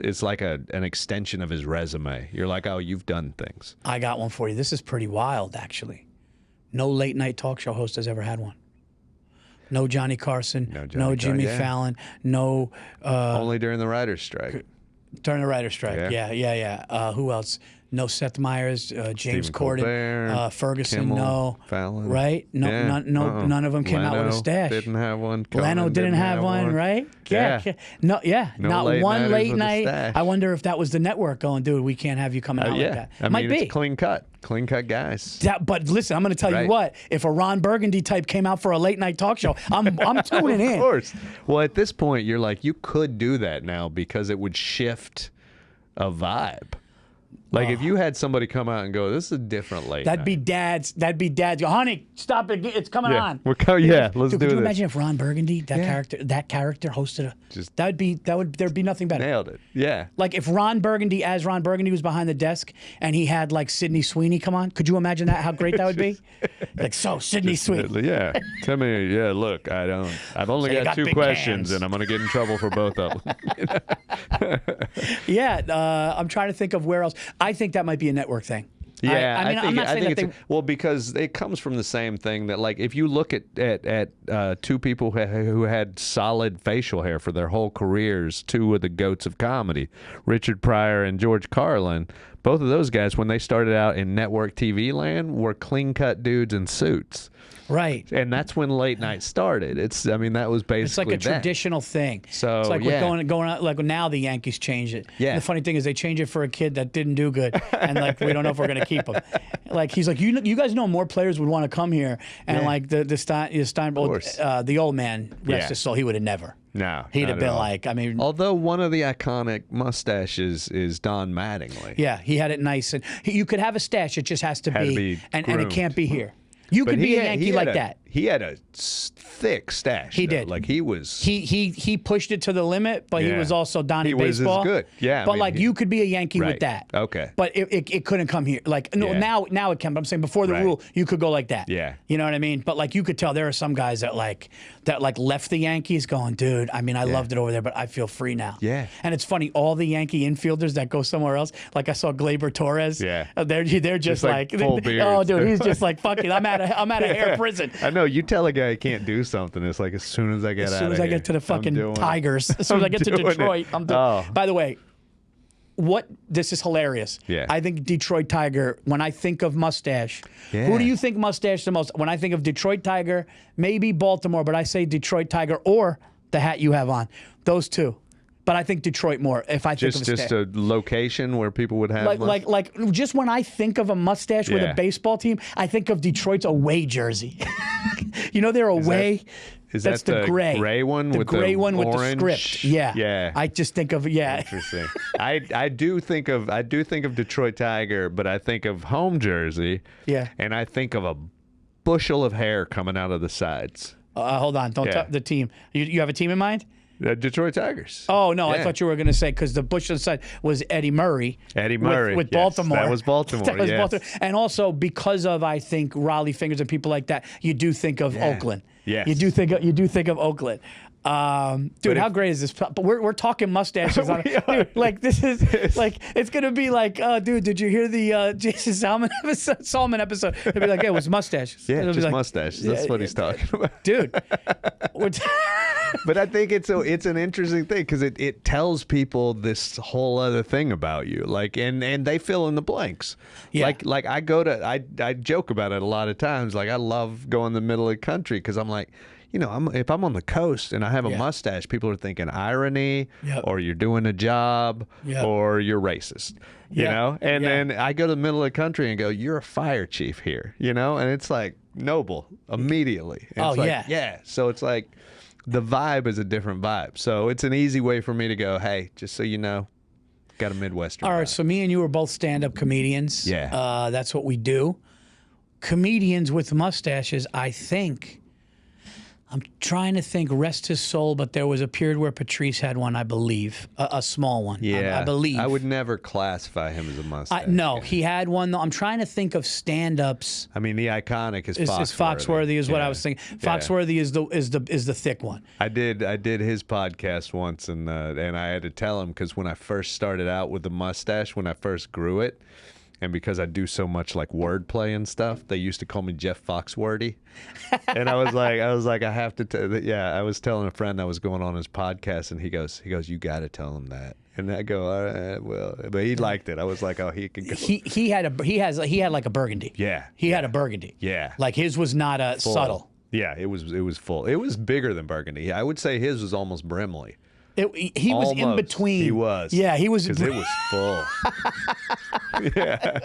it's like an extension of his resume. You're like, oh, you've done things. I got one for you. This is pretty wild, actually. No late night talk show host has ever had one. No Johnny Carson. No Johnny no Jimmy yeah. Fallon. No. Only during the writer's strike. During the writer's strike. Yeah. Who else? No Seth Meyers, James Stephen Corden, Colbert, Ferguson, Kimmel, no. Fallon. Right? No, Yeah, none of them came out with a Leno stash. didn't have one. Leno Conan didn't have one, right? Yeah. No, No not late one nighters late with a night. stash. I wonder if that was the network going, dude, we can't have you coming out like that. I Might mean, be. it's clean cut guys. But listen, I'm going to tell you Right. what. If a Ron Burgundy type came out for a late night talk show, I'm tuning in. Of course. Well, at this point, you're like, you could do that now because it would shift a vibe. Like if you had somebody come out and go, this is a different late That'd night. be dads. Go, honey, stop it. It's coming Yeah, on. let's Dude, do could you this. imagine if Ron Burgundy, that character hosted there'd be nothing better. Nailed it. Yeah. Like if Ron Burgundy was behind the desk and he had like Sydney Sweeney come on, could you imagine that? How great that would be? Like, so Sydney Sweeney. Yeah. Tell me, look, I've only So you got got 2 big questions cans. and I'm going to get in trouble for both of them. I'm trying to think of where else. I think that might be a network thing. Yeah, I mean, I'm not saying that they. Well, because it comes from the same thing that, like, if you look at 2 people who had solid facial hair for their whole careers, 2 of the goats of comedy, Richard Pryor and George Carlin, both of those guys, when they started out in network TV land, were clean-cut dudes in suits. Right. And that's when late night started. That was basically It's like a that. traditional thing. So, it's like yeah. we're going out, like now the Yankees change it. Yeah. And the funny thing is they change it for a kid that didn't do good, and like we don't know if we're gonna keep him. Like he's like, you guys know more players would want to come here, and Yeah. like the Steinbold, the old man, rest Yeah. his soul, he would have never. No, He'd not have at been all. like, I mean, Although one of the iconic mustaches is Don Mattingly. yeah, he had it nice, and you could have a stash. It just has to Had to be, be and it groomed. can't be here. You But could be he a had- Yankee he had like a- that. He had a thick stash. He though. did. Like he was. He pushed it to the limit, but he Yeah. was also Donnie He was as baseball. good. Yeah, I but mean, like you could be a Yankee Right. with that. Okay. But it couldn't come here. Like no, Yeah. now it can. But I'm saying before the Right. rule, you could go like that. Yeah. You know what I mean? But like you could tell there are some guys that left the Yankees going, dude. I mean, I loved it over there, but I feel free now. Yeah. And it's funny, all the Yankee infielders that go somewhere else, like I saw Gleyber Torres. Yeah. They're just like full oh, beards. dude, he's just like fuck it. I'm out of hair prison. I know you tell a guy he can't do something. It's like as soon as I get out of As soon as I get to the fucking Tigers, as soon as I get to doing it. Detroit, I'm doing. Oh. By the way, this is hilarious. Yeah. I think Detroit Tiger, when I think of mustache, Yeah. who do you think mustache the most? When I think of Detroit Tiger, maybe Baltimore, but I say Detroit Tiger or the hat you have on. Those 2. But I think Detroit more if I think of a Just stash. a location where people would have Like just when I think of a mustache with Yeah. a baseball team, I think of Detroit's away jersey. You know, they're away. Is That's that the gray. gray one the with gray the one with the orange? script. Yeah. Yeah. I just think of Interesting. I do think of Detroit Tiger, but I think of home jersey. Yeah. And I think of a bushel of hair coming out of the sides. Hold on, don't Yeah. talk the team. You have a team in mind? Detroit Tigers. Oh no, I Yeah. thought you were going to say because the bush on the side was Eddie Murray. Eddie Murray, with yes, Baltimore. that was Baltimore, That was yes. Baltimore. And also because of I think Raleigh Fingers and people like that, you do think of Oakland. Yes. You do think of Oakland. Dude, how great is this? But we're talking mustaches. Dude, like this is like it's gonna be like, dude, did you hear the Jason Salmon episode? It'll be like, yeah, it was mustaches. Yeah, It'll be just like, mustaches. That's what he's talking about. dude. But I think it's an interesting thing because it tells people this whole other thing about you, like and they fill in the blanks. Yeah. Like I joke about it a lot of times. Like I love going the middle of the country because I'm like, if I'm on the coast and I have a mustache, people are thinking irony, Yep. or you're doing a job, Yep. or you're racist. You Yeah. know, and Yeah. then I go to the middle of the country and go, "You're a fire chief here," and it's like noble immediately. And Oh, it's like, yeah. yeah. So it's like the vibe is a different vibe. So it's an easy way for me to go, hey, just so you know, got a Midwestern All right, vibe. so me and you are both stand-up comedians. Yeah. That's what we do. Comedians with mustaches, I think. I'm trying to think, rest his soul, but there was a period where Patrice had one, I believe, a small one. Yeah, I believe. I would never classify him as a mustache. No, guy. he had one though. I'm trying to think of stand-ups. I mean, the iconic is Is Foxworthy is what I Yeah. was thinking. Yeah. Foxworthy is the thick one. I did his podcast once, and I had to tell him because when I first started out with the mustache, when I first grew it, and because I do so much like wordplay and stuff, they used to call me Jeff Foxworthy. And I was like, I have to. I was telling a friend I was going on his podcast, and he goes, you got to tell him that. And I go, all right, well, but he liked it. I was like, oh, he can go. He had like a burgundy. Yeah. He had a burgundy. Yeah. Like his was not a Full. subtle. Yeah, it was full. It was bigger than burgundy. I would say his was almost Brimley. He was in Almost. between. He was. Yeah, he was. Because it was full. Yeah.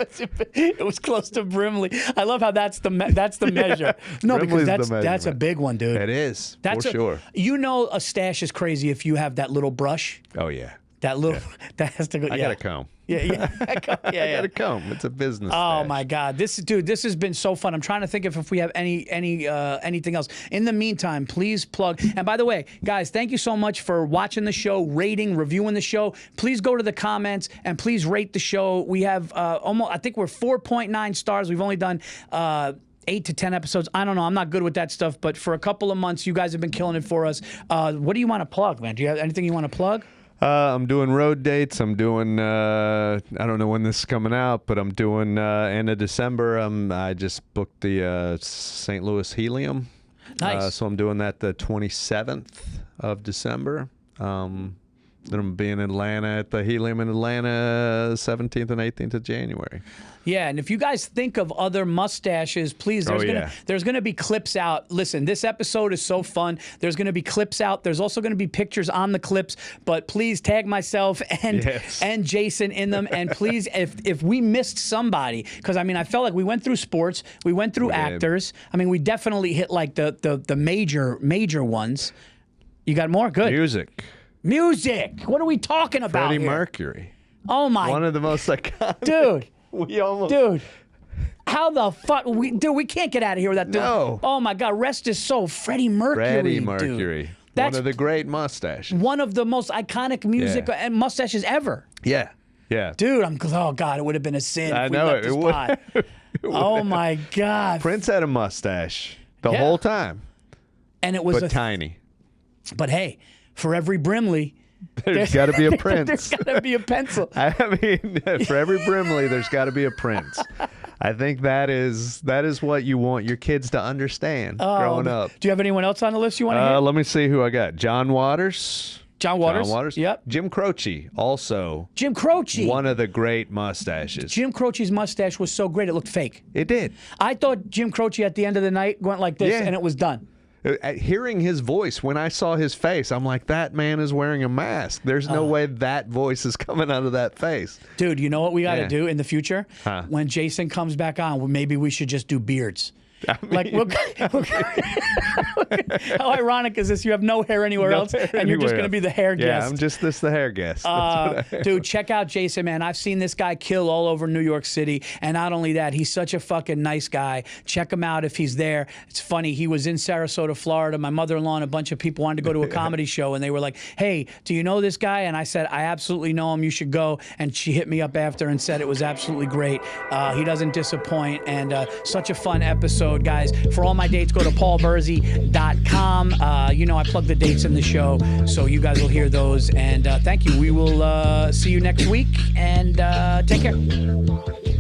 It was close to Brimley. I love how that's the measure. No, Brimley's because the that's a measurement. big one, dude. It is, That's for sure. You know, a stash is crazy if you have that little brush. Oh, yeah. That little that has to go. I got a comb. Yeah. I got a comb. It's a business Oh stash. my God, this has been so fun. I'm trying to think if we have anything else. In the meantime, please plug. And by the way, guys, thank you so much for watching the show, rating, reviewing the show. Please go to the comments and please rate the show. We have I think we're 4.9 stars. We've only done 8 to 10 episodes. I don't know. I'm not good with that stuff, but for a couple of months, you guys have been killing it for us. What do you want to plug, man? Do you have anything you want to plug? I'm doing road dates. I'm doing, I don't know when this is coming out, but I'm doing end of December. I just booked the St. Louis Helium. Nice. So I'm doing that the 27th of December. Then I'm being in Atlanta at the Helium in Atlanta 17th and 18th of January. Yeah, and if you guys think of other mustaches, please, there's gonna be clips out. Listen, this episode is so fun. There's gonna be clips out. There's also gonna be pictures on the clips, but please tag myself and Jason in them. And please, if we missed somebody, because I mean, I felt like we went through sports, we went through actors. I mean, we definitely hit like the major ones. You got more? Good. Music. What are we talking about Freddie here? Mercury. Oh my. One of the most iconic. Dude. We almost. Dude. How the fuck? We can't get out of here with that. Dude. No. Oh my God. Rest his soul. Freddie Mercury. Freddie Mercury. Dude. That's one of the great mustaches. one of the most iconic music and mustaches ever. Yeah. Yeah. Dude, oh God, it would have been a sin I if we know left it. this pod. Oh my God. Prince had a mustache the whole time, And it was but tiny. But hey, for every Brimley, There's got to be a Prince. there's got to be a pencil. I mean, for every Brimley, there's got to be a Prince. I think that is what you want your kids to understand growing up. Do you have anyone else on the list you want to hit? Let me see who I got. John Waters. John Waters. Yep. Jim Croce, also. Jim Croce. One of the great mustaches. Jim Croce's mustache was so great, it looked fake. It did. I thought Jim Croce at the end of the night went like this and it was done. Hearing his voice, when I saw his face, I'm like, that man is wearing a mask. There's no way that voice is coming out of that face. Dude, you know what we got to do in the future? Huh. When Jason comes back on, maybe we should just do beards. I mean, Like, how ironic is this? You have no hair anywhere else, and you're just going to be the hair guest. Yeah, I'm just the hair guest. That's what Dude, check out Jason, man. I've seen this guy kill all over New York City, and not only that, he's such a fucking nice guy. Check him out if he's there. It's funny. He was in Sarasota, Florida. My mother-in-law and a bunch of people wanted to go to a comedy show, and they were like, "Hey, do you know this guy?" And I said, "I absolutely know him. You should go." And she hit me up after and said it was absolutely great. He doesn't disappoint, and such a fun episode, guys. For all my dates, go to paulvirzi.com. I plug the dates in the show, so you guys will hear those. And thank you. We will see you next week, and take care.